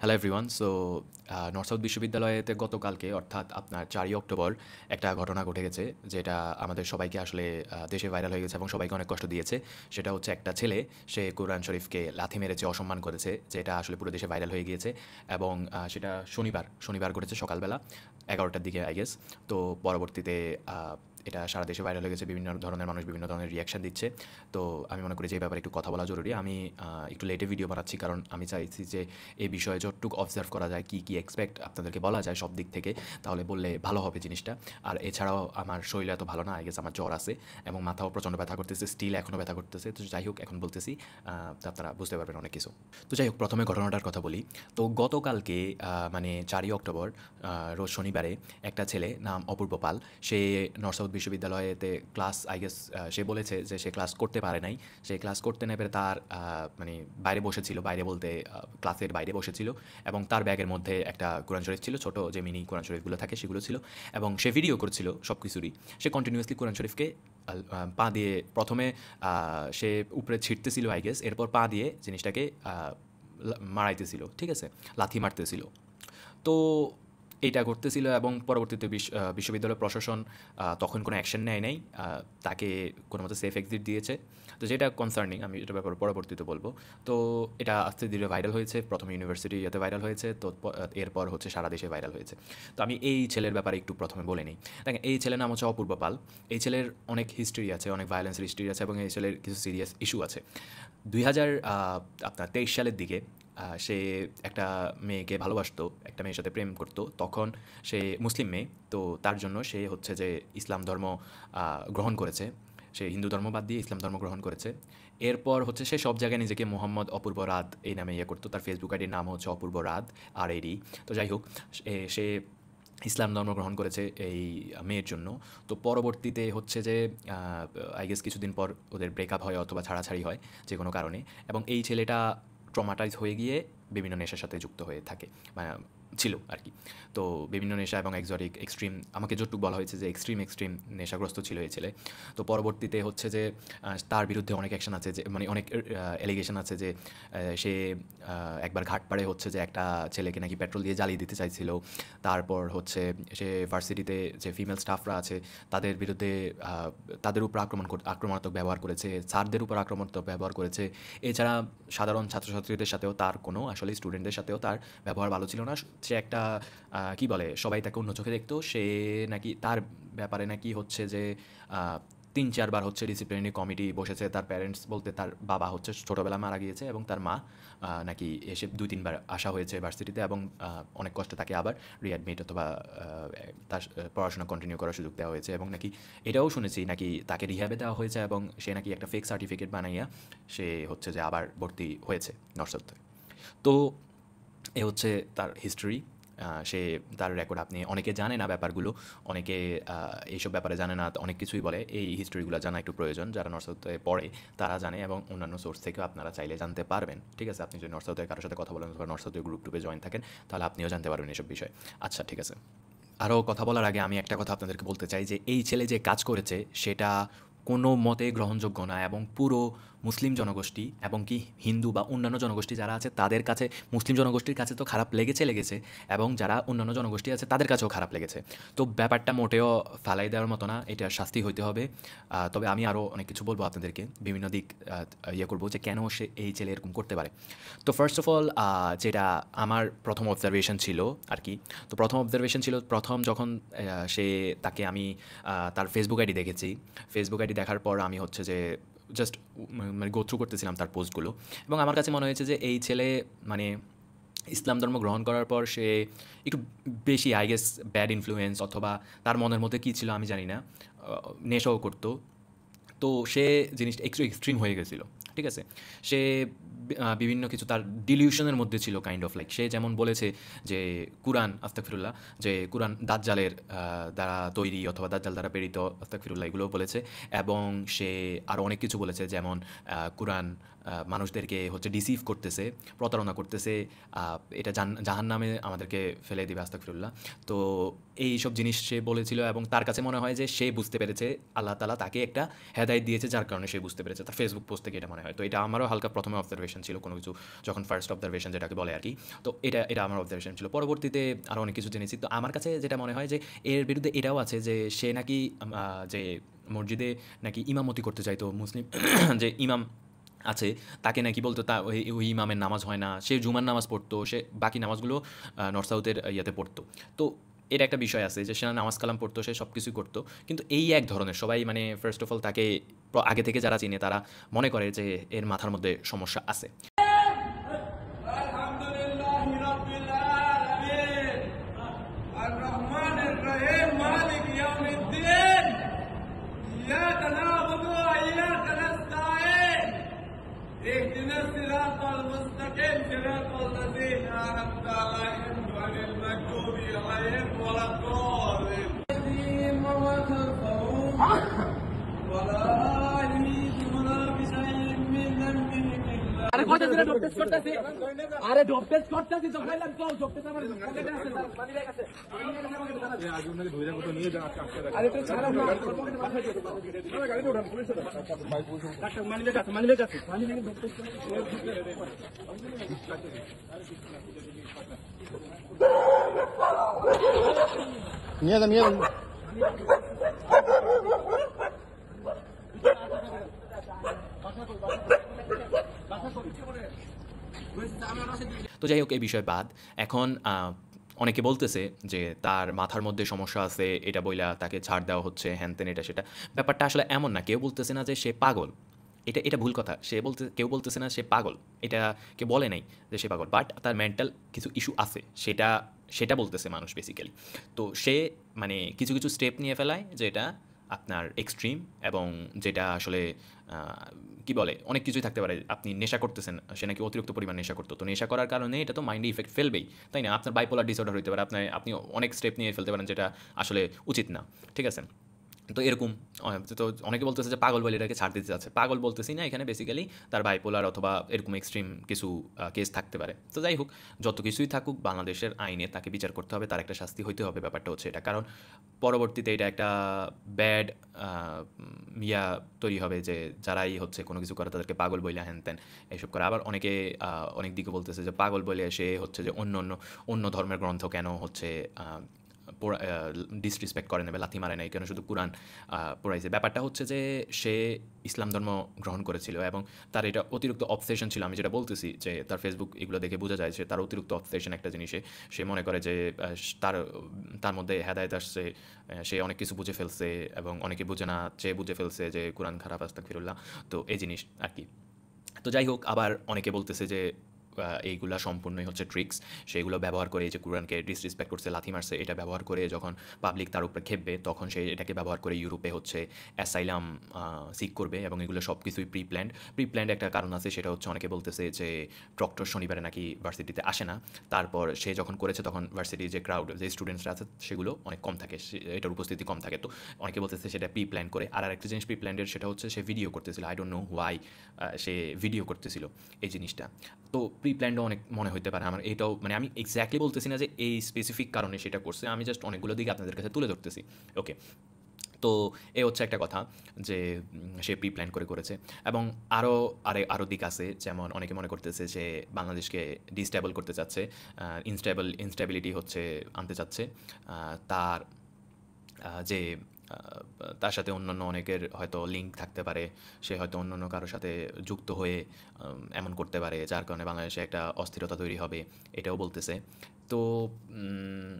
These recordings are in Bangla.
Hello everyone. So north south বিশ্ববিদ্যালয়েতে গতকালকে অর্থাৎ আপনার 4ই অক্টোবর একটা ঘটনা ঘটে গেছে, যেটা আমাদের সবাইকে আসলে দেশে ভাইরাল হয়ে গেছে এবং সবাইকে অনেক কষ্ট দিয়েছে। সেটা হচ্ছে একটা ছেলে, সে কোরআন শরীফকে লাথি মেরেছে, অসম্মান করেছে, যেটা আসলে পুরো দেশে ভাইরাল হয়ে গিয়েছে। এবং সেটা শনিবার করেছে সকালবেলা 11টার দিকে আই গেস। তো পরবর্তীতে এটা সারা দেশে ভাইরাল হয়ে গেছে, বিভিন্ন ধরনের মানুষ বিভিন্ন ধরনের রিয়াকশন দিচ্ছে। তো আমি মনে করি যে এই ব্যাপারে একটু কথা বলা জরুরি। আমি একটু লেটে ভিডিও বানাচ্ছি, কারণ আমি চাইছি যে এই বিষয়ে যতটুকু অবজার্ভ করা যায়, কী এক্সপেক্ট আপনাদেরকে বলা যায় সব দিক থেকে, তাহলে বললে ভালো হবে জিনিসটা। আর এছাড়াও আমার শরীরে এত ভালো না, আই গেস আমার জ্বর আছে এবং মাথাও প্রচণ্ড ব্যথা করতেছে, স্টিল এখনও ব্যথা করতেছে। তো যাই হোক, এখন বলতেছি, তো আপনারা বুঝতে পারবেন অনেক কিছু। তো যাই হোক, প্রথমে ঘটনাটার কথা বলি। তো গতকালকে মানে 4ই অক্টোবর রোজ শনিবারে একটা ছেলে নাম অপূর্ব পাল, সে নর্থ সাউথ বিশ্ববিদ্যালয়েতে ক্লাস আই গেস, সে বলেছে যে সে ক্লাস করতে পারে নাই। সে ক্লাস করতে না পেরে তার মানে বাইরে বসেছিল, বাইরে বলতে ক্লাসের বাইরে বসেছিল, এবং তার ব্যাগের মধ্যে একটা কোরআন শরীফ ছিল, ছোটো যে মিনি কোরআন শরীফগুলো থাকে সেগুলো ছিল, এবং সে ভিডিও করছিল সব কিছুরই। সে কন্টিনিউয়াসলি কোরআন শরীফকে পা দিয়ে প্রথমে সে উপরে ছিটতেছিল আই গেস, এরপর পা দিয়ে জিনিসটাকে মারাইতেছিল, ঠিক আছে, লাথি মারতেছিল। তো এইটা করতেছিল এবং পরবর্তীতে বিশ্ববিদ্যালয় প্রশাসন তখন কোনো অ্যাকশন নেয় নাই, তাকে কোনো মতো সেফ এক্সিট দিয়েছে। তো যেটা কনসার্নিং, আমি এটা ব্যাপারে পরবর্তীতে বলবো। তো এটা আস্তে ধীরে ভাইরাল হয়েছে, প্রথমে ইউনিভার্সিটি এতে ভাইরাল হয়েছে, তো এরপর হচ্ছে সারা দেশে ভাইরাল হয়েছে। তো আমি এই ছেলের ব্যাপারে একটু প্রথমে বলে নিই। দেখেন, এই ছেলের নাম হচ্ছে অপূর্ব পাল। এই ছেলের অনেক হিস্ট্রি আছে, অনেক ভায়োলেন্সের হিস্ট্রি আছে, এবং এই ছেলের কিছু সিরিয়াস ইস্যু আছে। 2023 সালের দিকে সে একটা মেয়েকে ভালোবাসতো, একটা মেয়ের সাথে প্রেম করতো। তখন সে মুসলিম মেয়ে, তো তার জন্য সে হচ্ছে যে ইসলাম ধর্ম গ্রহণ করেছে। সে হিন্দু ধর্ম বাদ দিয়ে ইসলাম ধর্ম গ্রহণ করেছে। এরপর হচ্ছে সে সব জায়গায় নিজেকে মোহাম্মদ অপূর্ব রাত এই নামে ইয়ে করতো। তার ফেসবুক আইডির নাম হচ্ছে অপূর্ব রাত, RAD। তো যাই হোক, সে ইসলাম ধর্ম গ্রহণ করেছে এই মেয়ের জন্য। তো পরবর্তীতে হচ্ছে যে আই গেস কিছুদিন পর ওদের ব্রেকআপ হয় অথবা ছাড়াছাড়ি হয় যে কোনো কারণে, এবং এই ছেলেটা ট্রমাটাইজ হয়ে গিয়ে বিভিন্ন নেশার সাথে যুক্ত হয়ে থাকে, মানে ছিল আর কি। তো বিভিন্ন নেশা এবং এক্সোটিক এক্সট্রিম, আমাকে যতটুকু বলা হয়েছে যে এক্সট্রিম নেশাগ্রস্ত ছিল এই ছেলে। তো পরবর্তীতে হচ্ছে যে তার বিরুদ্ধে অনেক অ্যাকশন আছে, যে মানে অনেক এলিগেশন আছে যে সে একবার ঘাটপাড়ে হচ্ছে যে একটা ছেলেকে নাকি পেট্রোল দিয়ে জ্বালিয়ে দিতে চাইছিল। তারপর হচ্ছে সে ভার্সিটিতে যে ফিমেল স্টাফরা আছে তাদের বিরুদ্ধে তাদের উপর আক্রমণাত্মক ব্যবহার করেছে, স্যারদের উপর আক্রমণাত্মক ব্যবহার করেছে। এছাড়া সাধারণ ছাত্রছাত্রীদের সাথেও তার কোনো, আসলে স্টুডেন্টদের সাথেও তার ব্যবহার ভালো ছিল না। সে একটা কি বলে, সবাই তাকে অন্য চোখে দেখতো। সে নাকি তার ব্যাপারে নাকি হচ্ছে যে 3-4 বার হচ্ছে ডিসিপ্লিনারি কমিটি বসেছে। তার প্যারেন্টস বলতে তার বাবা হচ্ছে ছোটোবেলা মারা গিয়েছে, এবং তার মা নাকি এসে 2-3 বার আসা হয়েছে ভার্সিটিতে, এবং অনেক কষ্টে তাকে আবার রিঅ্যাডমিট অথবা তার পড়াশোনা কন্টিনিউ করার সুযোগ দেওয়া হয়েছে, এবং নাকি এটাও শুনেছি নাকি তাকে রিহ্যাবে দেওয়া হয়েছে, এবং সে নাকি একটা ফেক সার্টিফিকেট বানাইয়া সে হচ্ছে যে আবার ভর্তি হয়েছে নর্থ। তো এ হচ্ছে তার হিস্ট্রি। সে তার রেকর্ড আপনি অনেকে জানে না ব্যাপারগুলো, অনেকে এইসব ব্যাপারে জানে না, অনেক কিছুই বলে। এই হিস্ট্রিগুলো জানা একটু প্রয়োজন, যারা নর্থ সাউথে পড়ে তারা জানে, এবং অন্যান্য সোর্স থেকেও আপনারা চাইলে জানতে পারবেন, ঠিক আছে। আপনি যদি নর্থ সাউথে কারোর সাথে কথা বলেন অথবা নর্থ সাউথের গ্রুপ টুপে জয়েন থাকেন, তাহলে আপনিও জানতে পারবেন এসব বিষয়। আচ্ছা, ঠিক আছে। আরও কথা বলার আগে আমি একটা কথা আপনাদেরকে বলতে চাই, যে এই ছেলে যে কাজ করেছে সেটা কোনো মতে গ্রহণযোগ্য না, এবং পুরো মুসলিম জনগোষ্ঠী এবং কি হিন্দু বা অন্যান্য জনগোষ্ঠী যারা আছে তাদের কাছে, মুসলিম জনগোষ্ঠীর কাছে তো খারাপ লেগেছে, এবং যারা অন্যান্য জনগোষ্ঠী আছে তাদের কাছেও খারাপ লেগেছে। তো ব্যাপারটা মোটেও ফালাই দেওয়ার মতো না, এটা শাস্তি হইতে হবে। তবে আমি আরও অনেক কিছু বলবো আপনাদেরকে, বিভিন্ন দিক ইয়ে করবো যে কেন সে এই ছেলে এরকম করতে পারে। তো ফার্স্ট অফ অল, যেটা আমার প্রথম অবজারভেশন ছিল আর কি। তো প্রথম যখন তাকে আমি তার ফেসবুক আইডি দেখেছি। ফেসবুক আইডি দেখার পর আমি হচ্ছে যে জাস্ট মানে গো থ্রু করতেছিলাম তার পোস্টগুলো, এবং আমার কাছে মনে হয়েছে যে এই ছেলে মানে ইসলাম ধর্ম গ্রহণ করার পর সে একটু বেশি আই গেস ব্যাড ইনফ্লুয়েন্স, অথবা তার মনের মধ্যে কী ছিল আমি জানি না, নেশাও করতো। তো সে জিনিসটা একটু এক্সট্রিম হয়ে গেছিলো, ঠিক আছে। সে বিভিন্ন কিছু তার ডিলিউশনের মধ্যে ছিল, কাইন্ড অফ লাইক। সে যেমন বলেছে যে কুরআন, আস্তাগফিরুল্লাহ, যে কুরআন দাজ্জালের দ্বারা তৈরি অথবা দাজ্জাল দ্বারা প্রেরিত, আস্তাগফিরুল্লাহ, এগুলোও বলেছে। এবং সে আরও অনেক কিছু বলেছে, যেমন কুরআন মানুষদেরকে হচ্ছে ডিসিভ করতেছে, প্রতারণা করতেছে, এটা জাহান্নামে আমাদেরকে ফেলে দিবে, আস্তাগফিরুল্লাহ। তো এইসব জিনিস সে বলেছিল, এবং তার কাছে মনে হয় যে সে বুঝতে পেরেছে আল্লাহ তাআলা তাকে একটা হেদায়েত দিয়েছে, যার কারণে সে বুঝতে পেরেছে। তার ফেসবুক পোস্ট থেকে এটা মনে হয়। তো এটা আমারও হালকা প্রথমে অবজারভেশন অবজারভেশন ছিল কোনো কিছু, যখন ফার্স্ট অবজারভেশন যেটাকে বলে আর কি। তো এটা আমার অবজারভেশন ছিল। পরবর্তীতে আরও অনেক কিছু জেনেছি। তো আমার কাছে যেটা মনে হয় যে এর বিরুদ্ধে এটাও আছে যে সে নাকি যে মসজিদে নাকি ইমামতি করতে চাইতো মুসলিম যে ইমাম আছে তাকে নাকি বলতো ওই ইমামের নামাজ হয় না, সে জুমার নামাজ পড়তো, সে বাকি নামাজগুলো নর্থ সাউথের ইয়েতে পড়তো। তো এটা একটা বিষয় আছে যে সে নামাজ কালাম পড়তো, সে সব কিছুই করতো, কিন্তু এই এক ধরনের সবাই মানে ফার্স্ট অফ অল তাকে আগে থেকে যারা চিনে তারা মনে করে যে এর মাথার মধ্যে সমস্যা আছে। اهدنا الصراط المستقيم صراط الذين أنعمت عليهم غير المغضوب عليهم ولا الضالين ولا يميتون بشيء من ذنب إلا আরে কথা দিলে ডপ টেস্ট করতেছি, আরে ডপ টেস্ট করতেছি তো খাইলাম তো ডপ টেস্ট আমার পকেটে আছে, পানি ব্যাগ আছে, আগে ওনাকে ধরে রাখো তো নিয়ে যান আজকে। আরে তো ছাড়া না পকেটে পাঠিয়ে দিও, আরে গাড়িতে ওঠান পুলিশ ভাই পুলিশ ডাক্তার মানি ব্যাগ আছে, মানি ব্যাগ আছে, মানি ব্যাগে ডপ টেস্ট নিয়ে যান, নিয়ে যান। তো যাই হোক এই বিষয় বাদ। এখন অনেকে বলতেছে যে তার মাথার মধ্যে সমস্যা আছে, এটা বইলা তাকে ছাড় দেওয়া হচ্ছে, হ্যান তেন এটা সেটা। ব্যাপারটা আসলে এমন না, কেউ বলতেছে না যে সে পাগল, এটা ভুল কথা। কেউ বলতেছে না সে পাগল, এটা কেউ বলে নাই যে সে পাগল, বাট তার মেন্টাল কিছু ইস্যু আছে, সেটা বলতেছে মানুষ বেসিক্যালি। তো সে মানে কিছু কিছু স্টেপ নিয়ে ফেলায় যেটা আপনার এক্সট্রিম, এবং যেটা আসলে কি বলে অনেক কিছুই থাকতে পারে। আপনি নেশা করতেছেন, সে নাকি অতিরিক্ত পরিমাণ নেশা করতো, তো নেশা করার কারণে এটা তো মাইন্ডে ইফেক্ট ফেলবেই, তাই না? আপনার বাইপোলার ডিসঅর্ডার হতে পারে, আপনি অনেক স্টেপ নিয়ে ফেলতে পারেন যেটা আসলে উচিত না, ঠিক আছে? তো এরকম তো অনেকে বলতেছে যে পাগল বলে এটাকে ছাড় দিতে যাচ্ছে। পাগল বলতেছি না এখানে, বেসিক্যালি তার বাইপোলার অথবা এরকম এক্সট্রিম কিছু কেস থাকতে পারে। তো যাই হোক, যত কিছুই থাকুক বাংলাদেশের আইনে তাকে বিচার করতে হবে, তার একটা শাস্তি হইতে হবে। ব্যাপারটা হচ্ছে এটা, কারণ পরবর্তীতে এটা একটা ব্যাড তৈরি হবে যে যারাই হচ্ছে কোনো কিছু করে তাদেরকে পাগল বইলে হ্যান ত্যান এইসব করে। আবার অনেকে অনেক দিকে বলতেছে যে পাগল বলে সে হচ্ছে যে অন্য ধর্মের গ্রন্থ কেন হচ্ছে ডিসরেসপেক্ট করে নেবে, লাথি মারে নাই কেন, শুধু কোরআন পড়াইছে। ব্যাপারটা হচ্ছে যে সে ইসলাম ধর্ম গ্রহণ করেছিল এবং তার এটা অতিরিক্ত অবসেশন ছিল। আমি যেটা বলতেছি যে তার ফেসবুক এগুলো দেখে বোঝা যায় যে তার অতিরিক্ত অবসেশন একটা জিনিসে সে মনে করে যে তার মধ্যে হেদায়েত আসছে, সে অনেক কিছু বুঝে ফেলছে এবং অনেকে বুঝে না, সে বুঝে ফেলছে যে কোরআন খারাপ, আস্তাগফিরুল্লাহ। তো এই জিনিস আর কি। তো যাই হোক, আবার অনেকে বলতেছে যে এইগুলা সম্পূর্ণই হচ্ছে ট্রিক্স, সেগুলো ব্যবহার করে যে কোরআনকে ডিসরেসপেক্ট করছে, লাথি মারছে, এটা ব্যবহার করে যখন পাবলিক তার উপরে খেপবে তখন সে এটাকে ব্যবহার করে ইউরোপে হচ্ছে অ্যাসাইলাম সিক করবে, এবং এগুলো সব কিছুই প্রিপ্ল্যান্ড একটা কারণ আছে। সেটা হচ্ছে অনেকে বলতেছে যে প্রক্টর শনিবারে নাকি ভার্সিটিতে আসে না, তারপর সে যখন করেছে তখন ভার্সিটির যে ক্রাউড, যে স্টুডেন্টসরা আছে সেগুলো অনেক কম থাকে, এটার উপস্থিতি কম থাকে। তো অনেকে বলতেছে সেটা প্রিপ্ল্যান করে। আর একটা জিনিস প্রিপ্ল্যান্ডের, সেটা হচ্ছে সে ভিডিও করতেছিল, I don't know why say video করতেছিল এই জিনিসটা। তো প্রিপ্ল্যান্ডও অনেক মনে হতে পারে আমার, এটাও মানে আমি এক্স্যাক্টলি বলতেছি না যে এই স্পেসিফিক কারণে সেটা করছে, আমি জাস্ট অনেকগুলো দিকে আপনাদের কাছে তুলে ধরতেছি। ওকে, তো এ হচ্ছে একটা কথা যে সে প্রিপ্ল্যান করে করেছে। এবং আরও দিক আছে, যেমন অনেকে মনে করতেছে যে বাংলাদেশকে ডিস্টেবল করতে চাচ্ছে, ইনস্টেবিলিটি হচ্ছে আনতে চাচ্ছে। তার যে তার সাথে অন্যান্য অনেকের হয়তো লিঙ্ক থাকতে পারে, সে হয়তো অন্যান্য কারোর সাথে যুক্ত হয়ে এমন করতে পারে যার কারণে বাংলাদেশে একটা অস্থিরতা তৈরি হবে, এটাও বলতেছে। তো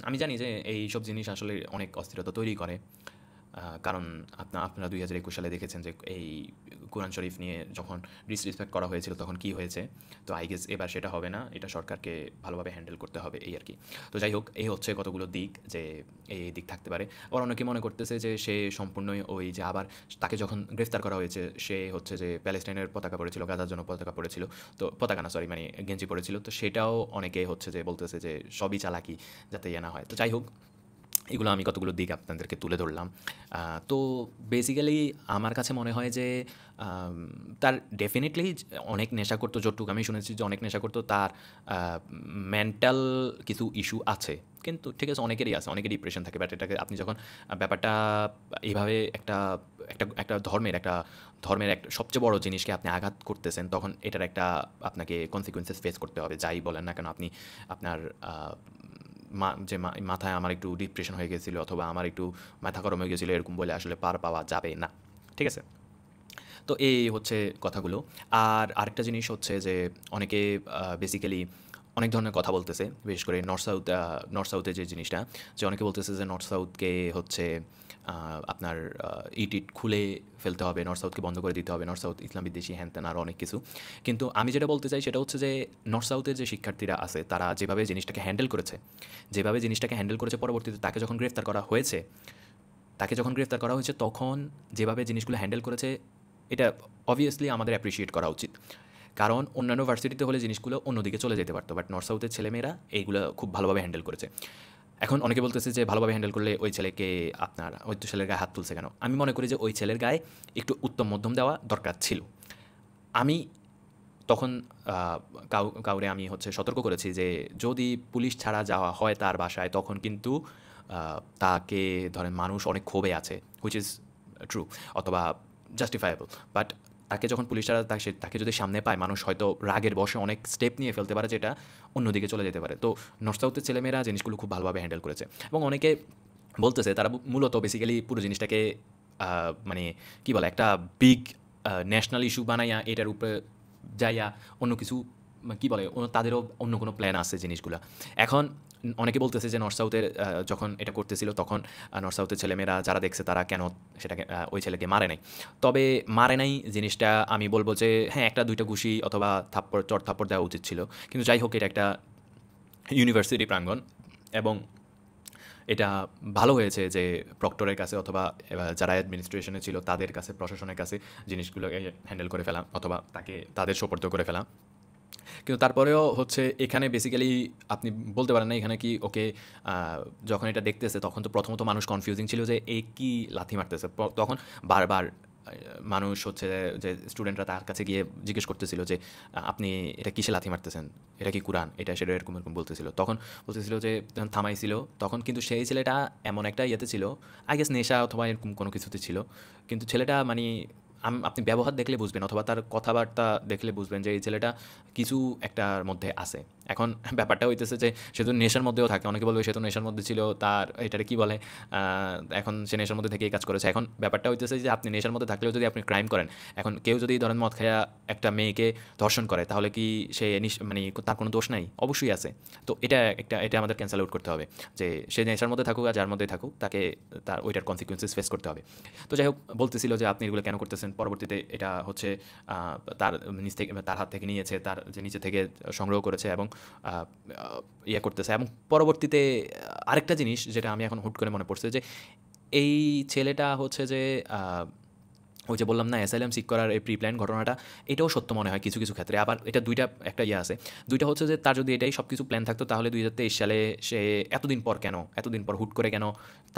আমি জানি যে এই সব জিনিস আসলে অনেক অস্থিরতা তৈরি করে, কারণ আপনারা 2021 সালে দেখেছেন যে এই কোরআন শরীফ নিয়ে যখন ডিসরেসপেক্ট করা হয়েছিল তখন কি হয়েছে। তো আই গেস এবার সেটা হবে না, এটা সরকারকে ভালোভাবে হ্যান্ডেল করতে হবে, এই আর কি। তো যাই হোক, এই হচ্ছে কতগুলো দিক যে এই দিক থাকতে পারে। আবার অনেকে মনে করতেছে যে সে সম্পূর্ণই ওই যে আবার তাকে যখন গ্রেফতার করা হয়েছে সে হচ্ছে যে প্যালেস্টাইনের পতাকা পড়েছিল, গাজার জন্য পতাকা পড়েছিল, তো পতাকা না সরি মানে গেঞ্জি পড়েছিল, তো সেটাও অনেকে হচ্ছে যে বলতেছে যে সবই চালাকি যাতে ইয়ে না হয়। তো যাই হোক, এগুলো আমি কতগুলো দিক আপনাদেরকে তুলে ধরলাম। তো বেসিক্যালি আমার কাছে মনে হয় যে তার ডেফিনিটলি অনেক নেশা করতো, যতটুকু আমি শুনেছি যে অনেক নেশা করতো, তার মেন্টাল কিছু ইস্যু আছে। কিন্তু ঠিক আছে, অনেকেরই আছে, অনেকের ডিপ্রেশন থাকে, বাট এটাকে আপনি যখন ব্যাপারটা এইভাবে একটা একটা একটা ধর্মের একটা সবচেয়ে বড় জিনিসকে আপনি আঘাত করতেছেন, তখন এটার একটা আপনাকে কনসিকুয়েন্সেস ফেস করতে হবে, যাই বলেন না কেন। আপনি আপনার মাথায় আমার একটু ডিপ্রেশন হয়ে গেছিলো অথবা আমার একটু মাথা গরম হয়ে গেছিলো এরকম বলে আসলে পার পাওয়া যাবে না, ঠিক আছে? তো এই হচ্ছে কথাগুলো। আর আরেকটা জিনিস হচ্ছে যে অনেকে বেসিক্যালি অনেক ধরনের কথা বলতেছে, বিশেষ করে নর্থ সাউথে যে জিনিসটা, যে অনেকে বলতেছে যে নর্থ সাউথকে হচ্ছে আপনার ইট খুলে ফেলতে হবে, নর্থ সাউথকে বন্ধ করে দিতে হবে, নর্থ সাউথ ইসলাম বিদ্বেষী হ্যান ত্যান আরও অনেক কিছু। কিন্তু আমি যেটা বলতে চাই সেটা হচ্ছে যে নর্থ সাউথের যে শিক্ষার্থীরা আছে তারা যেভাবে জিনিসটাকে হ্যান্ডেল করেছে, পরবর্তীতে তাকে যখন গ্রেফতার করা হয়েছে তখন যেভাবে জিনিসগুলো হ্যান্ডেল করেছে, এটা অবভিয়াসলি আমাদের অ্যাপ্রিসিয়েট করা উচিত। কারণ অন্যান্য ভার্সিটিতে হলে জিনিসগুলো অন্যদিকে চলে যেতে পারতো, বাট নর্থ সাউথের ছেলেমেয়েরা এইগুলো খুব ভালোভাবে হ্যান্ডেল করেছে। এখন অনেকে বলতেছে যে ভালোভাবে হ্যান্ডেল করলে ওই ছেলের গায়ে হাত তুলছে কেন? আমি মনে করি যে ওই ছেলের গায়ে একটু উত্তম মধ্যম দেওয়া দরকার ছিল। আমি তখন কাউরে আমি হচ্ছে সতর্ক করেছি যে যদি পুলিশ ছাড়া যাওয়া হয় তার বাসায়, তখন কিন্তু তাকে ধরেন মানুষ অনেক ক্ষোভে আছে, হুইচ ইজ ট্রু অথবা জাস্টিফায়েবল। বাট তাকে যখন পুলিশ ছাড়া তাকে যদি সামনে পায়, মানুষ হয়তো রাগের বশে অনেক স্টেপ নিয়ে ফেলতে পারে, যেটা অন্যদিকে চলে যেতে পারে। তো নর্থ সাউথের ছেলেমেয়েরা জিনিসগুলো খুব ভালোভাবে হ্যান্ডেল করেছে। এবং অনেকে বলতেছে তারা মূলত বেসিক্যালি পুরো জিনিসটাকে মানে কী বলে, একটা বিগ ন্যাশনাল ইস্যু বানাইয়া এটার উপরে যাইয়া অন্য কিছু কী বলে, তাদেরও অন্য কোনো প্ল্যান আছে জিনিসগুলো। এখন অনেকে বলতেছে যে নর্থ সাউথের যখন এটা করতেছিল তখন নর্থ সাউথের ছেলেমেয়েরা যারা দেখছে তারা কেন সেটাকে ওই ছেলেকে মারে নাই। তবে মারে নাই জিনিসটা আমি বলবো যে হ্যাঁ, একটা দুইটা ঘুষি অথবা চড় থাপ্পড় দেওয়া উচিত ছিল। কিন্তু যাই হোক, এটা একটা ইউনিভার্সিটি প্রাঙ্গণ এবং এটা ভালো হয়েছে যে প্রক্টরের কাছে অথবা যারা অ্যাডমিনিস্ট্রেশনে ছিল তাদের কাছে, প্রশাসনের কাছে জিনিসগুলোকে হ্যান্ডেল করে ফেলা অথবা তাদের সোপর্দ করে ফেলা। কিন্তু তারপরেও হচ্ছে এখানে বেসিক্যালি আপনি বলতে পারেন না এখানে কি ওকে যখন এটা দেখতেছে তখন তো প্রথমত মানুষ কনফিউজিং ছিল যে এ কি লাথি মারতেছে। তখন বারবার মানুষ হচ্ছে যে স্টুডেন্টরা তার কাছে গিয়ে জিজ্ঞেস করতেছিল যে আপনি এটা কিসে লাথি মারতেছেন, এটা কি কুরআন, এটা সেটা এরকম বলতেছিল। তখন বলতেছিল যে থামাইছিল, তখন কিন্তু সেই ছেলেটা এমন একটা ইয়েতে ছিল, আই গেস নেশা অথবা এরকম কোনো কিছুতে ছিল। কিন্তু ছেলেটা মানে আপনি ব্যবহার দেখলে বুঝবেন অথবা তার কথাবার্তা দেখলে বুঝবেন যে এই ছেলেটা কিছু একটার মধ্যে আছে। এখন ব্যাপারটা হইতেছে যে সে তো নেশার মধ্যেও থাকে, অনেকে বলবে সে তো নেশার মধ্যে ছিল, তার এটারে কী বলে, এখন সে নেশার মধ্যে থেকে এই কাজ করেছে। এখন ব্যাপারটা হইতেছে যে আপনি নেশার মধ্যে থাকলেও যদি আপনি ক্রাইম করেন, এখন কেউ যদি ধরেন মদ খায়া একটা মেয়েকে ধর্ষণ করে, তাহলে কি সে মানে তার কোনো দোষ নাই? অবশ্যই আছে। তো এটা আমাদের ক্যান্সেল আউট করতে হবে যে সে নেশার মধ্যে থাকুক আর যার মধ্যেই থাকুক, তাকে তার ওইটার কনসিকুয়েন্সেস ফেস করতে হবে। তো যাই হোক, বলতেছিল যে আপনি এগুলো কেন করতেছেন। পরবর্তীতে এটা হচ্ছে তার হাত থেকে নিয়েছে, তার যে নিচে থেকে সংগ্রহ করেছে এবং ইয়ে করতেছে। এবং পরবর্তীতে আরেকটা জিনিস যেটা আমি এখন হুট করে মনে পড়ছে যে এই ছেলেটা হচ্ছে যে ওই যে বললাম না অ্যাসাইলাম সিক করার এই প্রি প্ল্যান ঘটনাটা, এটাও সত্য মনে হয় কিছু কিছু ক্ষেত্রে। আবার এটা একটা ইয়ে আছে, দুইটা হচ্ছে যে তার যদি এটাই সব কিছু প্ল্যান থাকতো তাহলে 2023 সালে সে এতদিন পর হুট করে কেন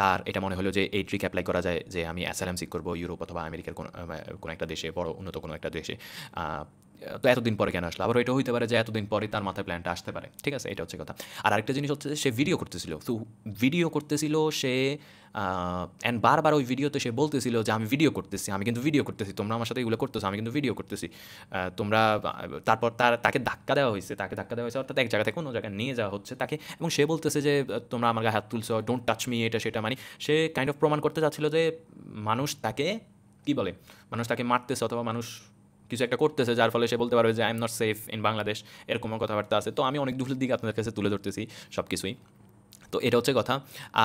তার এটা মনে হলো যে এই ট্রিক অ্যাপ্লাই করা যায় যে আমি অ্যাসাইলাম সিক করবো ইউরোপ অথবা আমেরিকার কোনো একটা দেশে, বড় উন্নত কোনো একটা দেশে। তো এতদিন পরে কেন আসলো? আবার এটাও হইতে পারে যে এতদিন পরে তার মাথায় প্ল্যানটা আসতে পারে। ঠিক আছে, এটা হচ্ছে কথা। আর আরেকটা জিনিস হচ্ছে যে সে ভিডিও করতেছিল সে অ্যান্ড বারবার ওই ভিডিওতে সে বলতেছিল যে আমি কিন্তু ভিডিও করতেছি, তোমরা আমার সাথে এগুলো করতেছো, আমি কিন্তু ভিডিও করতেছি তোমরা। তারপর তাকে ধাক্কা দেওয়া হয়েছে অর্থাৎ এক জায়গা থেকে অন্য জায়গায় নিয়ে যাওয়া হচ্ছে তাকে, এবং সে বলতেছে যে তোমরা আমার গায়ে হাত তুলছো, ডোন্ট টাচ মি, এটা সেটা। মানে সে কাইন্ড অফ প্রমাণ করতে চাচ্ছিল যে মানুষ তাকে মারতেছে অথবা মানুষ কিছু একটা করতেছে, যার ফলে সে বলতে পারবে যে I am not safe in Bangladesh, এরকমও কথাবার্তা আছে। তো আমি অনেক দূরের দিকে আপনাদের কাছে তুলে ধরতেছি সব কিছুই। তো এটা হচ্ছে কথা।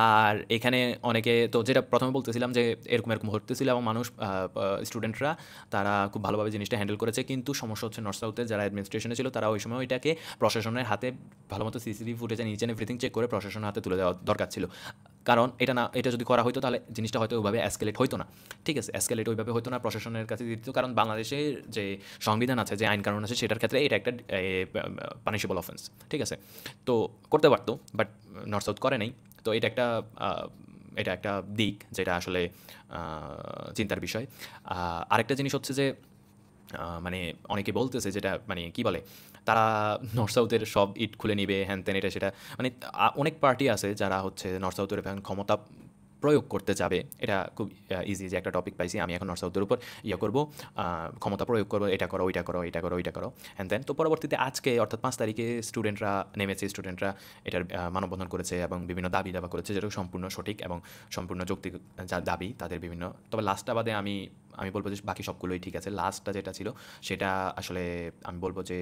আর এখানে অনেকে তো যেটা প্রথমে বলতেছিলাম যে এরকম হতেছিল এবং মানুষ স্টুডেন্টরা তারা খুব ভালোভাবে জিনিসটা হ্যান্ডেল করেছে। কিন্তু সমস্যা হচ্ছে নর্থ সাউথের যারা অ্যাডমিনিস্ট্রেশনে ছিল তারা ওই সময় ওইটাকে প্রশাসনের হাতে ভালোমতো সিসিটিভি ফুটেজে নিচে এভরিথিং চেক করে প্রশাসনের হাতে তুলে দেওয়া দরকার ছিল। কারণ এটা যদি করা হতো তাহলে জিনিসটা হয়তো ওইভাবে অ্যাসকেলেট হতো না। ঠিক আছে, অ্যাসকেলেট ওইভাবে হতো না, প্রশাসনের কাছে দিত। কারণ বাংলাদেশের যে সংবিধান আছে, যে আইন কানুন আছে, সেটার ক্ষেত্রে এটা একটা পানিশেবল অফেন্স। ঠিক আছে, তো করতে পারতো, বাট নর্থ সাউথ করে নাই। তো এটা একটা দিক যেটা আসলে চিন্তার বিষয়। আরেকটা জিনিস হচ্ছে যে মানে অনেকে বলতেছে যেটা মানে কি বলে, তারা নর্থ সাউথের সব ইট খুলে নিবে, হ্যান ত্যান এটা সেটা। মানে অনেক পার্টি আছে যারা হচ্ছে নর্থ সাউথের এখন ক্ষমতা প্রয়োগ করতে যাবে। এটা খুব ইজি যে একটা টপিক পাইছি, আমি এখন নর্থ সাউথের উপর করবো, ক্ষমতা প্রয়োগ করবো, এটা করো ওইটা করো এটা করো ওইটা করো হ্যান ত্যান। তো পরবর্তীতে আজকে অর্থাৎ 5 তারিখে স্টুডেন্টরা নেমেছে, স্টুডেন্টরা এটার মানববন্ধন করেছে এবং বিভিন্ন দাবি দাবা করেছে, যেটা সম্পূর্ণ সঠিক এবং সম্পূর্ণ যৌক্তিক দাবি তাদের বিভিন্ন। তবে লাস্টটা বাদে আমি বলবো যে বাকি সবগুলোই ঠিক আছে। লাস্টটা যেটা ছিল সেটা আসলে আমি বলবো যে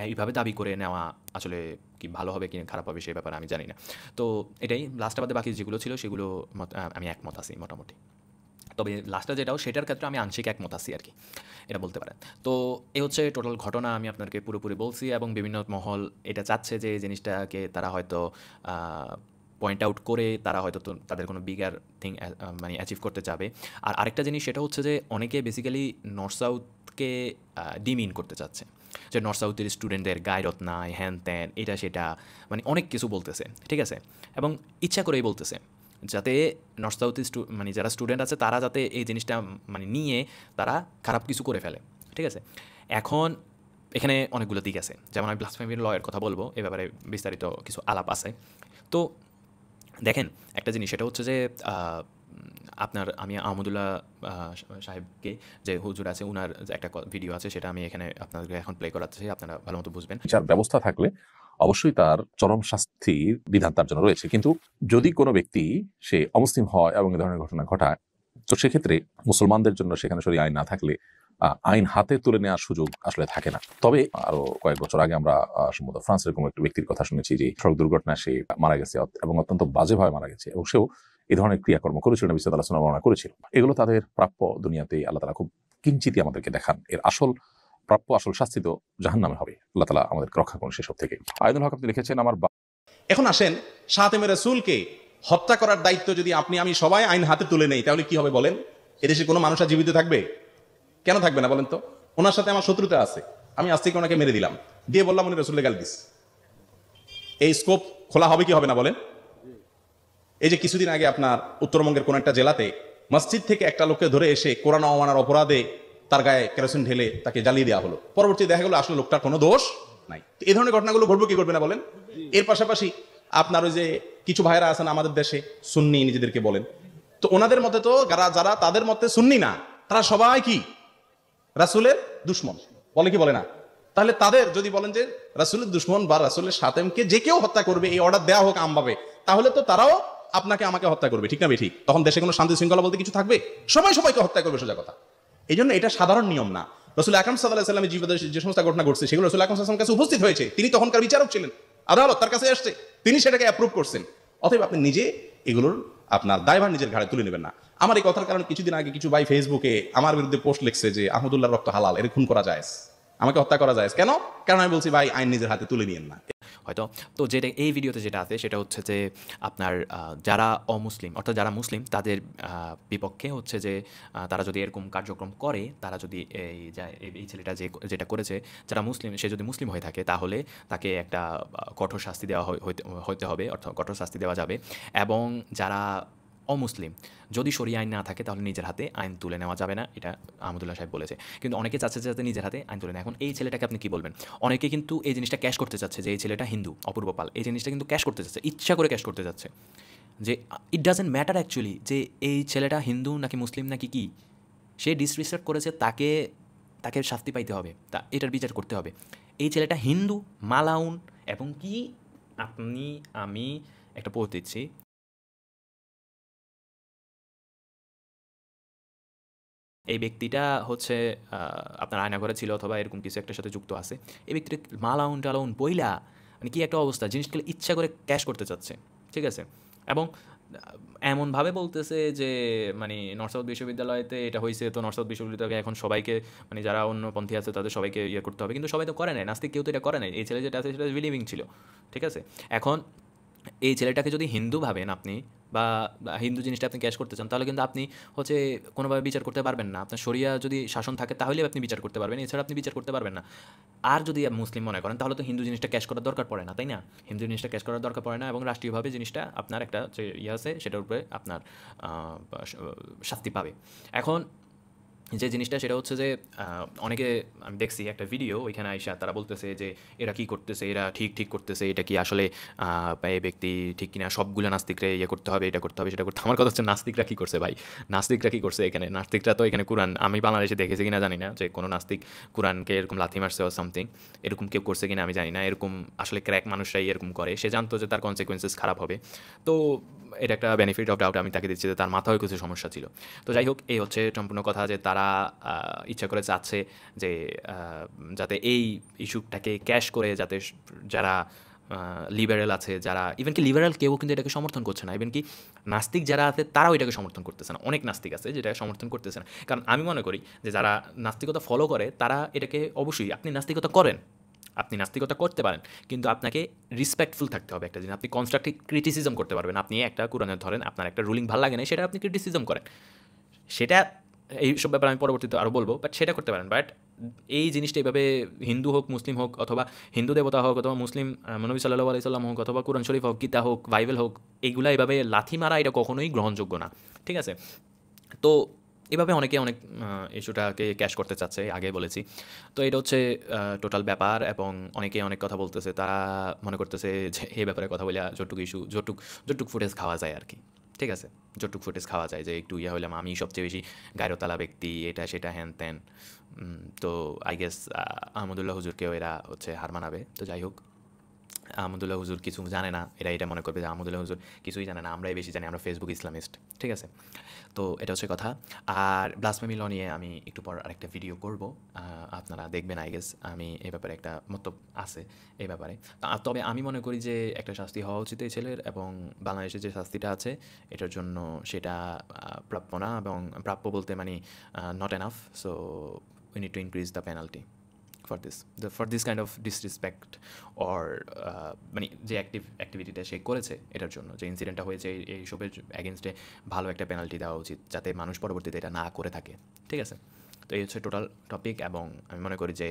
এইভাবে দাবি করে নেওয়া আসলে কি ভালো হবে কি খারাপ হবে সেই ব্যাপারে আমি জানি না। তো এটাই লাস্টটা বাদে বাকি যেগুলো ছিল সেগুলো আমি একমত আছি মোটামুটি। তবে লাস্টটা যেটাও সেটার ক্ষেত্রে আমি আংশিক একমত আছি আর কি, এটা বলতে পারেন। তো এই হচ্ছে টোটাল ঘটনা, আমি আপনাকে পুরোপুরি বলছি এবং বিভিন্ন মহল এটা চাচ্ছে যে এই জিনিসটাকে তারা হয়তো পয়েন্ট আউট করে তারা হয়তো তাদের কোনো বিগার থিং মানে অ্যাচিভ করতে চাবে। আর আরেকটা জিনিস সেটা হচ্ছে যে অনেকে বেসিক্যালি নর্থ সাউথকে ডিমিন করতে চাচ্ছে, যে নর্থ সাউথের স্টুডেন্টদের গায়রত নাই, হ্যান ত্যান এটা সেটা, মানে অনেক কিছু বলতেছে, ঠিক আছে, এবং ইচ্ছা করেই বলতেছে যাতে নর্থ সাউথ মানে যারা স্টুডেন্ট আছে তারা যাতে এই জিনিসটা মানে নিয়ে তারা খারাপ কিছু করে ফেলে, ঠিক আছে। এখন এখানে অনেকগুলো দিক আছে, যেমন আমি ব্লাসফেমি লয়ের কথা বলবো, এ ব্যাপারে বিস্তারিত কিছু আলাপ আছে। তো দেখেন একটা জিনিস সেটা হচ্ছে যে আমি আহমদুল্লাহ সাহেবকে, যে হুজুর আছে, ওনার একটা ভিডিও আছে, সেটা আমি এখানে আপনাদেরকে এখন প্লে করাচ্ছি, আপনারা ভালো মতো বুঝবেন। বিচার ব্যবস্থা থাকলে অবশ্যই তার চরম শাস্তির বিধান তার জন্য রয়েছে, কিন্তু যদি কোনো ব্যক্তি সে অমুসলিম হয় এবং এ ধরনের ঘটনা ঘটায়, তো সেক্ষেত্রে মুসলমানদের জন্য সেখানে শরীয়ত আইন না থাকলে আইন হাতে তুলে নেওয়ার সুযোগ আসলে থাকে না। তবে আরো কয়েক বছর আগে আমরা সম্ভবত ফ্রান্সের কোনো একটি ব্যক্তির কথা শুনেছি যে সড়ক দুর্ঘটনা সে মারা গেছে এবং অত্যন্ত বাজেভাবে মারা গেছে, এবং সেও এই ধরনের ক্রিয়াকর্ম করেছিল, নবী সাল্লাল্লাহু আলাইহি ওয়াসাল্লাম বর্ণনা করেছিল। এগুলো তাদের প্রাপ্য, দুনিয়াতে আল্লাহ তাআলা খুব কিঞ্চিতই আমাদেরকে দেখান, এর আসল প্রাপ্য আসল শাস্তি তো জাহান্নামে হবে। আল্লাহ তাআলা আমাদেরকে রক্ষা করুন সেসব থেকে। আইনুল হক আপনি লিখেছেন, আমার এখন আসেন শাতিমে রাসূলকে হত্যা করার দায়িত্ব যদি আমি সবাই আইন হাতে তুলে নেই, তাহলে কি হবে বলেন? এদেশে কোনো মানুষ আর জীবিত থাকবে? কেন থাকবে না বলেন তো? ওনার সাথে আমার শত্রুতা আছে, আমি আজ থেকে ওনাকে মেরে দিলাম, দিয়ে বললাম উনি রাসূলের গালি দিস, এই স্কোপ খোলা হবে কি হবে না বলেন? এই যে কিছুদিন আগে আপনার উত্তরবঙ্গের কোন একটা জেলাতে মসজিদ থেকে একটা লোককে ধরে এসে কোরআন অমানার অপরাধে তার গায়ে কেরোসিন ঢেলে তাকে জ্বালিয়ে দেওয়া হলো, পরবর্তী দেখা গেলো আসলে লোকটার কোনো দোষ নাই। এই ধরনের ঘটনাগুলো ঘটবে কি করবে না বলেন? এর পাশাপাশি আপনার ওই যে কিছু ভাইরা আছেন আমাদের দেশে সুন্নি নিজেদেরকে বলেন, তো ওনাদের মতে তো যারা তাদের মতে সুন্নি না, তারা সবাই কি রাসূলের দুশমন, বলে কি বলে না? তাহলে তাদের যদি বলেন যে রাসূলের দুশমন বা রাসূলের সাতেমকে যে কেউ হত্যা করবে, এই অর্ডার দেওয়া হোক আমভাবে, তাহলে তো তারাও আপনাকে আমাকে হত্যা করবে, ঠিক না ঠিক? তখন দেশে কোনো শান্তি শৃঙ্খলা বলতে কিছু থাকবে? সবাই সবাইকে হত্যা করবে, সোজা কথা। এই জন্য এটা সাধারণ নিয়ম না। রাসূল আকরাম সাল্লাল্লাহু আলাইহি ওয়াসাল্লামের জীবনে যে সমস্ত ঘটনা ঘটছে সেগুলো রাসূল আকরাম সাল্লাল্লাহু আলাইহি ওয়াসাল্লামের কাছে উপস্থিত হয়েছে, তিনি তখনকার বিচারক ছিলেন, আদালত তার কাছে আসছে, তিনি সেটাকে অ্যাপ্রুভ করছেন। অতএব আপনি নিজে এগুলোর আপনার দায়ভার নিজের ঘাড়ে তুলে নেবেন না। আমার এই কথার কারণে কিছুদিন আগে কিছু ভাই ফেসবুকে আমার বিরুদ্ধে পোস্ট লিখছে যে আহমদুল্লাহর রক্ত হালাল, এর খুন করা যায়, আমাকে হত্যা করা যায় কেন? কারণ আমি বলছি ভাই আইন নিজের হাতে তুলে নিয়েন না হয়তো। তো যেটা এই ভিডিওতে যেটা আছে সেটা হচ্ছে যে আপনার যারা অমুসলিম অর্থাৎ যারা মুসলিম তাদের বিপক্ষে হচ্ছে যে তারা যদি এরকম কার্যক্রম করে, তারা যদি এই ছেলেটা যেটা করেছে, যারা মুসলিম, সে যদি মুসলিম হয়ে থাকে তাহলে তাকে একটা কঠোর শাস্তি দেওয়া হইতে হবে, অর্থাৎ কঠোর শাস্তি দেওয়া যাবে। এবং যারা অমুসলিম, যদি শরিয়া আইন না থাকে তাহলে নিজের হাতে আইন তুলে নেওয়া যাবে না, এটা আহমদুল্লাহ সাহেব বলেছে। কিন্তু অনেকে চাচ্ছে যাতে নিজের হাতে আইন তুলে নেয়। এখন এই ছেলেটাকে আপনি কি বলবেন? অনেকে কিন্তু এই জিনিসটা ক্যাশ করতে চাচ্ছে, যে এই ছেলেটা হিন্দু, অপূর্ব পাল, এই জিনিসটা কিন্তু ক্যাশ করতে চাচ্ছে, ইচ্ছা করে ক্যাশ করতে যাচ্ছে, যে ইট ডাজেন্ট ম্যাটার অ্যাকচুয়ালি যে এই ছেলেটা হিন্দু নাকি মুসলিম নাকি কি, সে ডিসরেসপেক্ট করেছে, তাকে শাস্তি পাইতে হবে, এটার বিচার করতে হবে। এই ছেলেটা হিন্দু, মালাউন, এবং কি আমি একটা পোস্ট দিচ্ছি, এই ব্যক্তিটা হচ্ছে আপনার আয়নাঘরে ছিল অথবা এরকম কিছু একটার সাথে যুক্ত আছে। এই ব্যক্তিটা মালাউন টালাউন বইলা, মানে কি একটা অবস্থা, জিনিসগুলো ইচ্ছা করে ক্যাশ করতে চাচ্ছে, ঠিক আছে। এবং এমনভাবে বলতেছে যে মানে নর্থ সাউথ বিশ্ববিদ্যালয়তে এটা হয়েছে, তো নর্থ সাউথ বিশ্ববিদ্যালয়ে এখন সবাইকে, মানে যারা অন্য পন্থী আছে তাদের সবাইকে করতে হবে, কিন্তু সবাই তো করে নাই, নাস্তিক কেউ তো এটা করে নাই। এই ছেলে যেটা আছে সেটা বিলিভিং ছিল, ঠিক আছে। এখন এই ছেলেটাকে যদি হিন্দু ভাবেন আপনি বা হিন্দু জিনিসটা আপনি ক্যাশ করতে চান, তাহলে কিন্তু আপনি হচ্ছে কোনোভাবে বিচার করতে পারবেন না। আপনার শরিয়া যদি শাসন থাকে তাহলেই আপনি বিচার করতে পারবেন, এছাড়া আপনি বিচার করতে পারবেন না। আর যদি মুসলিম মনে করেন তাহলে তো হিন্দু জিনিসটা ক্যাশ করার দরকার পড়ে না, তাই না? হিন্দু জিনিসটা ক্যাশ করার দরকার পড়ে না, এবং রাষ্ট্রীয়ভাবে জিনিসটা আপনার একটা যে আছে সেটার উপরে আপনার শাস্তি পাবে। এখন যে জিনিসটা সেটা হচ্ছে যে অনেকে আমি দেখছি একটা ভিডিও, ওইখানে আইসা তারা বলতেছে যে এরা কি করতেছে, এরা ঠিক করতেছে, এটা কি আসলে এই ব্যক্তি ঠিক কিনা, সবগুলো নাস্তিকরা ইয়ে করতে হবে, এটা করতে হবে, সেটা করতে। আমার কথা হচ্ছে নাস্তিকরা কী করছে ভাই? নাস্তিকরা কী করছে এখানে? নাস্তিকরা তো এখানে কোরআন, আমি বাংলাদেশে দেখেছি কিনা জানি না যে কোনো নাস্তিক কোরআনকে এরকম লাথি মারছে ও সামথিং, এরকম কেউ করছে কিনা আমি জানি না। এরকম আসলে ক্র্যাক মানুষরাই এরকম করে, সে জানতো যে তার কনসিকুয়েন্সেস খারাপ হবে, তো এটা একটা বেনিফিট অফ ডাউট আমি তাকে দিচ্ছি যে তার মাথায় কিছু সমস্যা ছিল। তো যাই হোক, এই হচ্ছে সম্পূর্ণ কথা যে তারা ইচ্ছা করে চাচ্ছে যে যাতে এই ইস্যুটাকে ক্যাশ করে, যাতে যারা লিবারেল আছে, যারা ইভেন কি লিবারেল কেউ কিন্তু এটাকে সমর্থন করছে না, ইভেন কি নাস্তিক যারা আছে তারাও এটাকে সমর্থন করতেছে না। অনেক নাস্তিক আছে যেটা সমর্থন করতেছে না, কারণ আমি মনে করি যে যারা নাস্তিকতা ফলো করে তারা এটাকে, অবশ্যই আপনি নাস্তিকতা করেন, আপনি নাস্তিকতা করতে পারেন, কিন্তু আপনাকে রিসপেক্টফুল থাকতে হবে একটা জিনিস। আপনি কনস্ট্রাকটিভ ক্রিটিসিজম করতে পারবেন। আপনি একটা কোরআনের ধরেন আপনার একটা রুলিং ভালো লাগে না, সেটা আপনি ক্রিটিসিজম করেন, সেটা এইসব ব্যাপারে আমি পরবর্তীতে আরও বলবো, বাট সেটা করতে পারেন। বাট এই জিনিসটা এইভাবে হিন্দু হোক, মুসলিম হোক, অথবা হিন্দু দেবতা হোক, অথবা মুসলিম নবী সাল্লাল্লাহু আলাইহি সাল্লাম হোক, অথবা কোরআন শরীফ হোক, গীতা হোক, বাইবেল হোক, এইগুলা এইভাবে লাথি মারা এটা কখনোই গ্রহণযোগ্য না, ঠিক আছে? তো এভাবে অনেকে অনেক ইস্যুটাকে ক্যাশ করতে চাচ্ছে, আগে বলেছি। তো এটা হচ্ছে টোটাল ব্যাপার, এবং অনেকে অনেক কথা বলতেছে, তারা মনে করতেছে যে এই ব্যাপারে কথা বলে যতটুক ফুটেজ খাওয়া যায় আর কি, ঠিক আছে? যতটুক ফুটেজ খাওয়া যায়, যে একটু ইয়া হইলাম আমি সবচেয়ে বেশি গায়রতালা ব্যক্তি, এটা সেটা হ্যান ত্যান। তো আই গেস আহমদুল্লাহ হুজুরকেও এরা হচ্ছে হার মানাবে। তো যাই হোক, আহমদুল্লাহ হুজুর কিছু জানে না, এটা মনে করবে যে আহমদুল্লাহ হুজুর কিছুই জানে না, আমরাই বেশি জানি, আমরা ফেসবুক ইসলামিস্ট, ঠিক আছে? তো এটা হচ্ছে কথা। আর ব্লাসফেমি ল নিয়ে আমি একটু পর আরেকটা ভিডিও করব, আপনারা দেখবেন আই গেস। আমি এই ব্যাপারে একটা মতলব আছে এই ব্যাপারে। তবে আমি মনে করি যে একটা শাস্তি হওয়া উচিত এই ছেলের, এবং বাংলাদেশে যে শাস্তিটা আছে এটার জন্য সেটা প্রাপ্য না, এবং প্রাপ্য বলতে মানে not enough. So we need to increase the penalty for this kind of disrespect or মানে যে অ্যাক্টিভিটিটা সে করেছে এটার জন্য, যে ইনসিডেন্টটা হয়েছে, এইসবের অ্যাগেনস্টে ভালো একটা পেনাল্টি দেওয়া উচিত, যাতে মানুষ পরবর্তীতে এটা না করে থাকে, ঠিক আছে? তো এই হচ্ছে টোটাল টপিক, এবং আমি মনে করি যে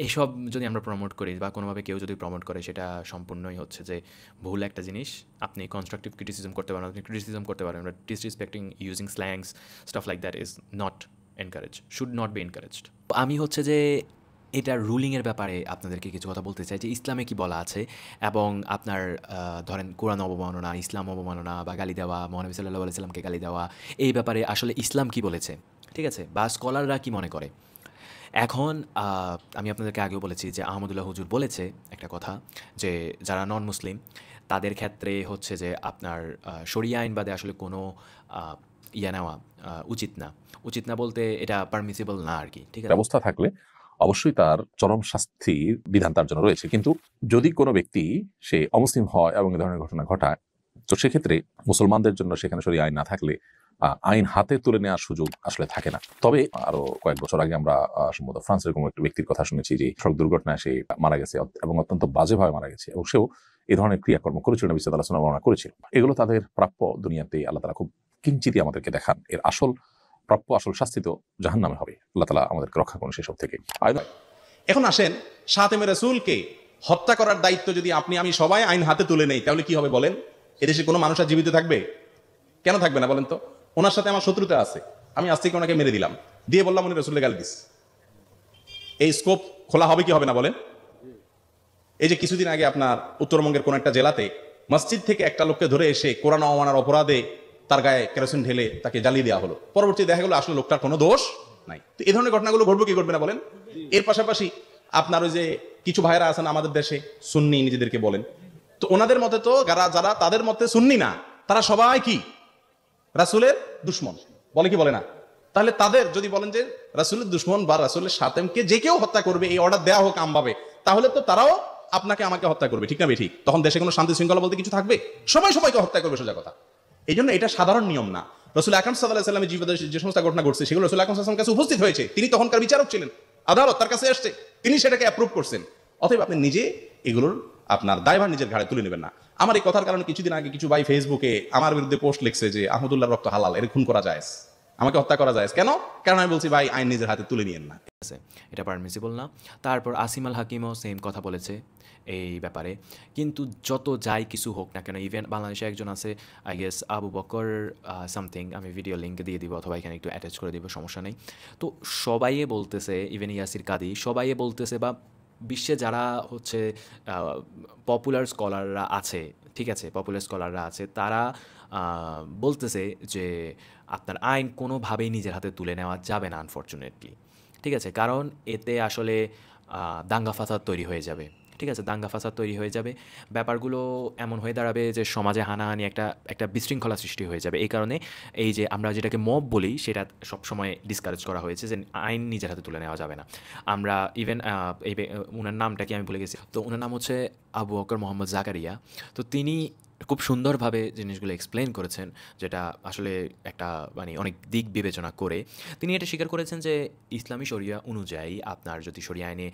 এইসব যদি আমরা প্রমোট করি বা কোনোভাবে কেউ যদি প্রমোট করে, সেটা সম্পূর্ণই হচ্ছে যে ভুল একটা জিনিস। আপনি কনস্ট্রাকটিভ ক্রিটিসিজম করতে পারেন, আপনি ক্রিটিসিজম করতে পারেন, but disrespecting using slangs stuff like that is not encourage, should not be encouraged. আমি হচ্ছে যে এটা রুলিংয়ের ব্যাপারে আপনাদেরকে কিছু কথা বলতে চাই, যে ইসলামে কি বলা আছে, এবং আপনার ধরেন কোরআন অবমাননা, ইসলাম অবমাননা বা গালি দেওয়া, মহানবী সাল্লাল্লাহু আলাইহি সাল্লামকে গালি দেওয়া, এই ব্যাপারে আসলে ইসলাম কি বলেছে, ঠিক আছে? বা স্কলাররা কি মনে করে। এখন আমি আপনাদেরকে আগেও বলেছি যে আহমদুল্লাহ হুজুর বলেছে একটা কথা, যে যারা নন মুসলিম তাদের ক্ষেত্রে হচ্ছে যে আপনার শরিয়া আইন বাদে আসলে কোনো নেওয়া উচিত না বলতে এটা পারমিসিবল না আর কি, ঠিক আছে? ব্যবস্থা থাকলে অবশ্যই তার চরম শাস্তির বিধান তার জন্য রয়েছে। কিন্তু যদি কোনো ব্যক্তি সে অমুসলিম হয় এবং এ ধরনের ঘটনা ঘটায়, তো সেক্ষেত্রে মুসলমানদের জন্য সেখানে শরিয়া আইন না থাকলে আইন হাতে তুলে নেওয়ার সুযোগ আসলে থাকে না। তবে আরো কয়েক বছর আগে আমরা সম্ভবত ফ্রান্সের কোনো একটি ব্যক্তির কথা শুনেছি, যে সড়ক দুর্ঘটনায় সে মারা গেছে, এবং অত্যন্ত বাজেভাবে মারা গেছে, এবং সেও এই ধরনের ক্রিয়াকর্ম করেছিল, নবী সাল্লাল্লাহু আলাইহি ওয়াসাল্লাম বর্ণনা করেছিল। এগুলো তাদের প্রাপ্য, দুনিয়াতে আল্লাহ তাআলা খুব কিঞ্চিতই আমাদেরকে দেখান, এর আসল প্রাপ্য, আসল শাস্তি তো জাহান্নামে হবে। আল্লাহ তাআলা আমাদেরকে রক্ষা করুন সেসব থেকে। এখন আসেন, শাতেমে রাসূলকে হত্যা করার দায়িত্ব যদি আপনি আমি সবাই আইন হাতে তুলে নেই, তাহলে কি হবে বলেন? এদেশে কোনো মানুষ আর জীবিত থাকবে? কেন থাকবে না বলেন তো? ওনার সাথে আমার শত্রুতা আছে, আমি আজ থেকে ওনাকে মেরে দিলাম, দিয়ে বললাম উনি রাসূলের গালি দিস, এই স্কোপ খোলা হবে কি হবে না বলেন? এই যে কিছুদিন আগে আপনার উত্তরবঙ্গের কোন একটা জেলাতে মসজিদ থেকে একটা লোককে ধরে এসে কোরআন অবমাননার অপরাধে তার গায়ে কেরোসিন ঢেলে তাকে জ্বালিয়ে দেওয়া হলো। পরবর্তী দেখা গেল আসলে লোকটার কোনো দোষ নাই। তো এই ধরনের ঘটনাগুলো ঘটবে কি ঘটবে না বলেন? এর পাশাপাশি আপনার ওই যে কিছু ভাইরা আছেন আমাদের দেশে, সুন্নি নিজেদেরকে বলেন, তো ওনাদের মতে তো যারা তাদের মতে সুন্নি না, তারা সবাই কি রাসূলের দুশমন, বলে কি বলে না? তাহলে তাদের যদি বলেন যে রাসূলের দুশমন বা রাসূলের শাতেমকে যে কেউ হত্যা করবে, এই অর্ডার দেওয়া হোক আমভাবে, তাহলে তো তারাও আপনাকে আমাকে হত্যা করবে, ঠিক না ঠিক? তখন দেশে কোনো শান্তি শৃঙ্খলা বলতে কিছু থাকবে? সবাইকে হত্যা করবে, সোজা কথা। এই জন্য এটা সাধারণ নিয়ম না। রাসূল আকরাম সাল্লাল্লাহু আলাইহি ওয়াসাল্লামের জীবনে যে সমস্ত ঘটনা ঘটছে সেগুলো রাসূল আকরাম সাল্লাল্লাহু আলাইহি ওয়াসাল্লামের কাছে উপস্থিত হয়েছে, তিনি তখনকার বিচারক ছিলেন, আদালত তার কাছে আসছে, তিনি সেটাকে অ্যাপ্রুভ করছেন। অতএব আপনি নিজে এগুলোর আপনার দায়ভার নিজের ঘাড়ে তুলে নেবেন না। আমার এই কথার কারণে কিছুদিন আগে কিছু ভাই ফেসবুকে আমার বিরুদ্ধে পোস্ট লিখছে যে আহমদুল্লাহর রক্ত হালাল, এর খুন করা যায়, আমাকে হত্যা করা যায় কেন? কারণ আমি বলছি ভাই আইন নিজের হাতে তুলে নিয়েন না। আছে, এটা পারমিসিবল না। তারপর আসিম আল হাকিমও সেম কথা বলেছে এই ব্যাপারে। কিন্তু যত যাই কিছু হোক না কেন, ইভেন বাংলাদেশে একজন আছে I guess Abu Bakr something, আমি ভিডিও লিঙ্ক দিয়ে দিব অথবা এখানে একটু অ্যাটাচ করে দিব, সমস্যা নেই। তো সবাইয়ে বলতেছে, ইভেন ইয়াসির কাদি সবাইয়ে বলতেছে, বা বিশ্বে যারা হচ্ছে পপুলার স্কলাররা আছে, ঠিক আছে, পপুলার স্কলাররা আছে, তারা বলতেছে যে আপনার আইন কোনোভাবেই নিজের হাতে তুলে নেওয়া যাবে না আনফর্চুনেটলি, ঠিক আছে। কারণ এতে আসলে দাঙ্গা ফাসাদ তৈরি হয়ে যাবে, ঠিক আছে, দাঙ্গা ফাসাদ তৈরি হয়ে যাবে। ব্যাপারগুলো এমন হয়ে দাঁড়াবে যে সমাজে হানাহানি একটা বিশৃঙ্খলা সৃষ্টি হয়ে যাবে। এই কারণে এই যে আমরা যেটাকে মব বলি সেটা সবসময় ডিসকারেজ করা হয়েছে যে আইন নিজের হাতে তুলে নেওয়া যাবে না। আমরা ইভেন ওনার নামটা কি আমি ভুলে গেছি, তো ওনার নাম হচ্ছে আবু বকর মোহাম্মদ জাকারিয়া। তো তিনি খুব সুন্দরভাবে জিনিসগুলো এক্সপ্লেন করেছেন, যেটা আসলে একটা মানে অনেক দিক বিবেচনা করে তিনি এটা স্বীকার করেছেন যে ইসলামী শরিয়া অনুযায়ী আপনার যদি শরিয়া আইনে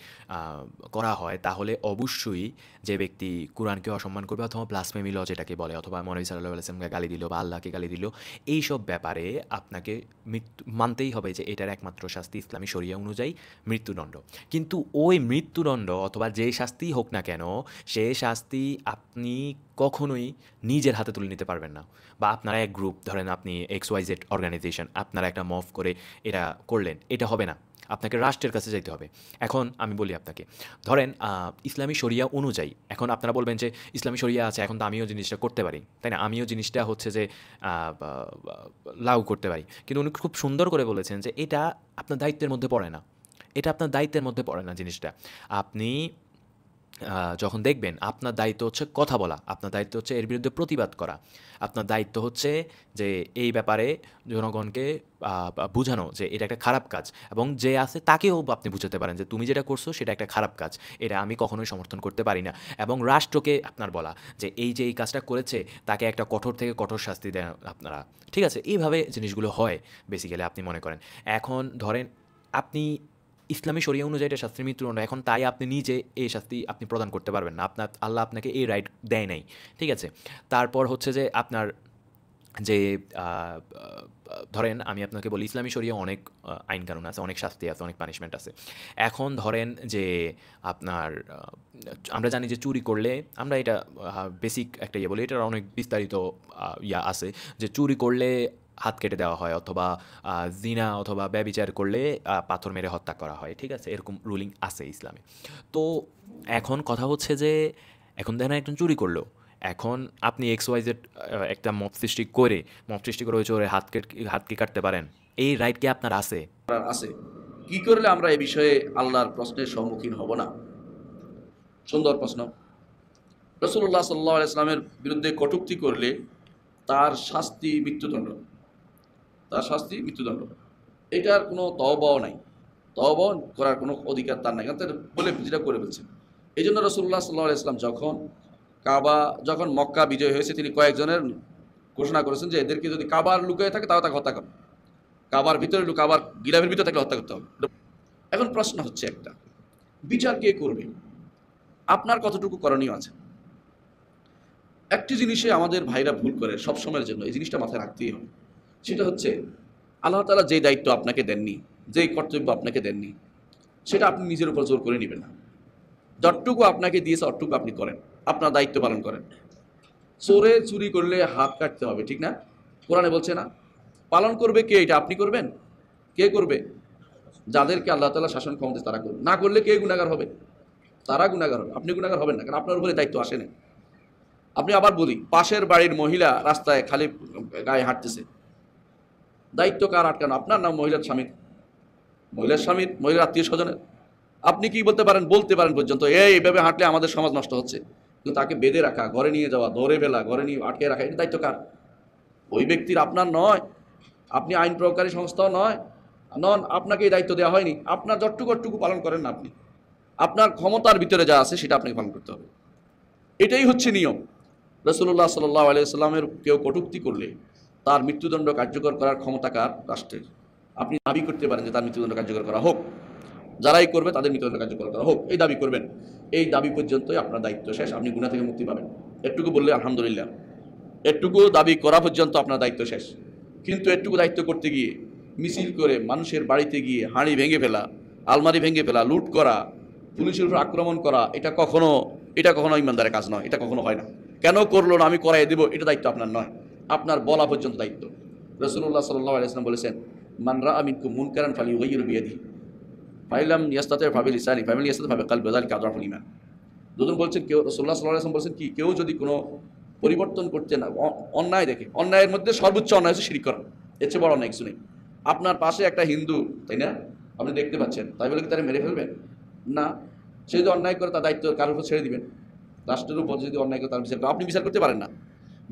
করা হয় তাহলে অবশ্যই যে ব্যক্তি কোরআনকে অসম্মান করবে অথবা ব্লাসফেমি ল যেটাকে বলে, অথবা মহানবী সাল্লাল্লাহু আলাইহি ওয়াসাল্লামকে গালি দিল বা আল্লাহকে গালি দিল, এইসব ব্যাপারে আপনাকে মানতেই হবে যে এটার একমাত্র শাস্তি ইসলামী শরিয়া অনুযায়ী মৃত্যুদণ্ড। কিন্তু ওই মৃত্যুদণ্ড অথবা যে শাস্তিই হোক না কেন, সে শাস্তি আপনি কখনোই নিজের হাতে তুলে নিতে পারবেন না। বা আপনারা এক গ্রুপ, ধরেন আপনি XYZ অর্গানাইজেশন, আপনারা একটা মফ করে এটা করলেন, এটা হবে না, আপনাকে রাষ্ট্রের কাছে যাইতে হবে। এখন আমি বলি আপনাকে, ধরেন ইসলামী শরিয়া অনুযায়ী, এখন আপনারা বলবেন যে ইসলামী শরিয়া আছে, এখন তো আমিও জিনিসটা করতে পারি, তাই না, আমিও জিনিসটা হচ্ছে যে লাগু করতে পারি। কিন্তু উনি খুব সুন্দর করে বলেছেন যে এটা আপনার দায়িত্বের মধ্যে পড়ে না, এটা আপনার দায়িত্বের মধ্যে পড়ে না জিনিসটা। আপনি যখন দেখবেন আপনার দায়িত্ব হচ্ছে কথা বলা, আপনার দায়িত্ব হচ্ছে এর বিরুদ্ধে প্রতিবাদ করা, আপনার দায়িত্ব হচ্ছে যে এই ব্যাপারে জনগণকে বোঝানো যে এটা একটা খারাপ কাজ, এবং যে আছে তাকেও আপনি বুঝাতে পারেন যে তুমি যেটা করছো সেটা একটা খারাপ কাজ, এটা আমি কখনোই সমর্থন করতে পারি না। এবং রাষ্ট্রকে আপনার বলা যে এই যে এই কাজটা করেছে তাকে একটা কঠোর থেকে কঠোর শাস্তি দেন আপনারা, ঠিক আছে। এইভাবে জিনিসগুলো হয় বেসিক্যালি, আপনি মনে করেন। এখন ধরেন আপনি ইসলামী শরিয়া অনুযায়ী এটা শাস্তির মৃত্যুদণ্ড, এখন তাই আপনি নিজে এই শাস্তি আপনি প্রদান করতে পারবেন না, আপনার আল্লাহ আপনাকে এই রাইট দেয় নাই, ঠিক আছে। তারপর হচ্ছে যে আপনার যে ধরেন আমি আপনাকে বলি ইসলামী শরিয়া অনেক আইন কানুন আছে, অনেক শাস্তি আছে, অনেক পানিশমেন্ট আছে। এখন ধরেন যে আপনার আমরা জানি যে চুরি করলে, আমরা এটা বেসিক একটা ইয়ে বলি, এটার অনেক বিস্তারিত ইয়া আছে, যে চুরি করলে হাত কেটে দেওয়া হয়, অথবা জিনা অথবা ব্যভিচার করলে পাথর মেরে হত্যা করা হয়, ঠিক আছে, এরকম রুলিং আছে ইসলামে। তো এখন কথা হচ্ছে যে এখন দেখেন একজন চুরি করলো, এখন আপনি XYZ একটা মব সৃষ্টি করে ওই চোরের হাতকে কাটতে পারেন, এই রাইট কি আপনার আছে? আছে। কি করলে আমরা এই বিষয়ে আল্লাহর প্রশ্নের সম্মুখীন হব না? সুন্দর প্রশ্ন। রাসূলুল্লাহ সাল্লাল্লাহু আলাইহি ওয়াসাল্লামের বিরুদ্ধে কটূক্তি করলে তার শাস্তি মৃত্যুদণ্ড, তার শাস্তি মৃত্যুদণ্ড। এটার কোনো তওবাও নাই, তওবা করার কোনো অধিকার তার নাই, কারণ বলে যেটা করে ফেলছে। এই জন্য রাসূলুল্লাহ সাল্লাল্লাহু আলাইহি ওয়াসাল্লাম যখন মক্কা বিজয় হয়েছে, তিনি কয়েকজনের ঘোষণা করেছেন যে এদেরকে যদি কাবার লুকিয়ে থাকে তাও তাকে হত্যা করবে, কাবার ভিতরে কাবার গিলাফের ভিতরে তাকে হত্যা করতে হবে। এখন প্রশ্ন হচ্ছে একটা, বিচার কে করবে? আপনার কতটুকু করণীয় আছে? একটি জিনিসে আমাদের ভাইরা ভুল করে সবসময়ের জন্য, এই জিনিসটা মাথায় রাখতেই হবে। সেটা হচ্ছে আল্লাহ তাআলা যেই দায়িত্ব আপনাকে দেননি, যেই কর্তব্য আপনাকে দেননি, সেটা আপনি নিজের উপর জোর করে নেবেন না। যতটুকু আপনাকে দিয়েছে অতটুকু আপনি করেন, আপনার দায়িত্ব পালন করেন। চোরে চুরি করলে হাত কাটতে হবে, ঠিক না? কোরআনে বলছে না? পালন করবে কে? এটা আপনি করবেন? কে করবে? যাদেরকে আল্লাহ তাআলা শাসন ক্ষমতা তারা করবে। না করলে কে গুনাহগার হবে? তারা গুনাহগার হবে, আপনি গুনাহগার হবেন না, কারণ আপনার উপরে দায়িত্ব আসে না। আপনি আবার বলি, পাশের বাড়ির মহিলা রাস্তায় খালি গায়ে হাঁটতেছে, দায়িত্ব কার আটকানো? আপনার না মহিলার স্বামীর? মহিলার স্বামীর, মহিলার আত্মীয় স্বজনের। আপনি কি বলতে পারেন? বলতে পারেন পর্যন্ত এইভাবে হাঁটলে আমাদের সমাজ নষ্ট হচ্ছে, কিন্তু তাকে বেঁধে রাখা, ঘরে নিয়ে যাওয়া, ধরে ফেলা, ঘরে নিয়ে আটকে রাখা, এটা দায়িত্ব কার? ওই ব্যক্তির, আপনার নয়। আপনি আইন প্রয়োগকারী সংস্থাও নন, আপনাকে এই দায়িত্ব দেওয়া হয়নি। আপনার যতটুকু পালন করেন না, আপনি আপনার ক্ষমতার ভিতরে যা আছে সেটা আপনাকে পালন করতে হবে। এটাই হচ্ছে নিয়ম। রাসূলুল্লাহ সাল্লাল্লাহু আলাইহি ওয়াসাল্লামের কেউ কটূক্তি করলে তার মৃত্যুদণ্ড কার্যকর করার ক্ষমতা কার? রাষ্ট্রের। আপনি দাবি করতে পারেন যে তার মৃত্যুদণ্ড কার্যকর করা হোক, যারাই করবে তাদের মৃত্যুদণ্ড কার্যকর করা হোক, এই দাবি করবেন। এই দাবি পর্যন্তই আপনার দায়িত্ব শেষ, আপনি গুনাহ থেকে মুক্তি পাবেন। এটুকু বললে আলহামদুলিল্লাহ, এটুকু দাবি করা পর্যন্ত আপনার দায়িত্ব শেষ। কিন্তু এটুকু দায়িত্ব করতে গিয়ে মিছিল করে মানুষের বাড়িতে গিয়ে হাঁড়ি ভেঙে ফেলা, আলমারি ভেঙে ফেলা, লুট করা, পুলিশের উপর আক্রমণ করা, এটা কখনো ইমানদারের কাজ নয়, এটা কখনো হয় না। কেন করলো না আমি করাই দেবো, এটা দায়িত্ব আপনার নয়, আপনার বলা পর্যন্ত দায়িত্ব। রাসূলুল্লাহ সাল্লাল্লাহু আলাইহি ওয়াসাল্লাম বলেছেন, মান রাআ মিনকুম মুনকারান ফালিয়ুগাইয়িরহু বিয়াদিহি ফাইলাম ইয়াস্তাতি ফাবিলিসানি ফাইলাম ইয়াস্তাতি ফাবিকালবিহি যালিকা আযআফুল ঈমান। দুজন বলছেন, কেউ রাসূলুল্লাহ সাল্লাল্লাহু আলাইহি ওয়াসাল্লাম বলছেন কি, কেউ যদি কোনো পরিবর্তন করতে না, অন্যায় দেখে, অন্যায়ের মধ্যে সর্বোচ্চ অন্যায় হচ্ছে শিরক করা, এর চেয়ে বড় অন্যায় কিছু নেই। আপনার পাশে একটা হিন্দু, তাই না, আপনি দেখতে পাচ্ছেন, তাই বলে কি তারা মেরে ফেলবেন না? সে যদি অন্যায় করে তার দায়িত্ব কারোর উপর ছেড়ে দিবেন? রাষ্ট্রের উপর যদি অন্যায় করে তার বিচার করে, আপনি বিচার করতে পারেন না,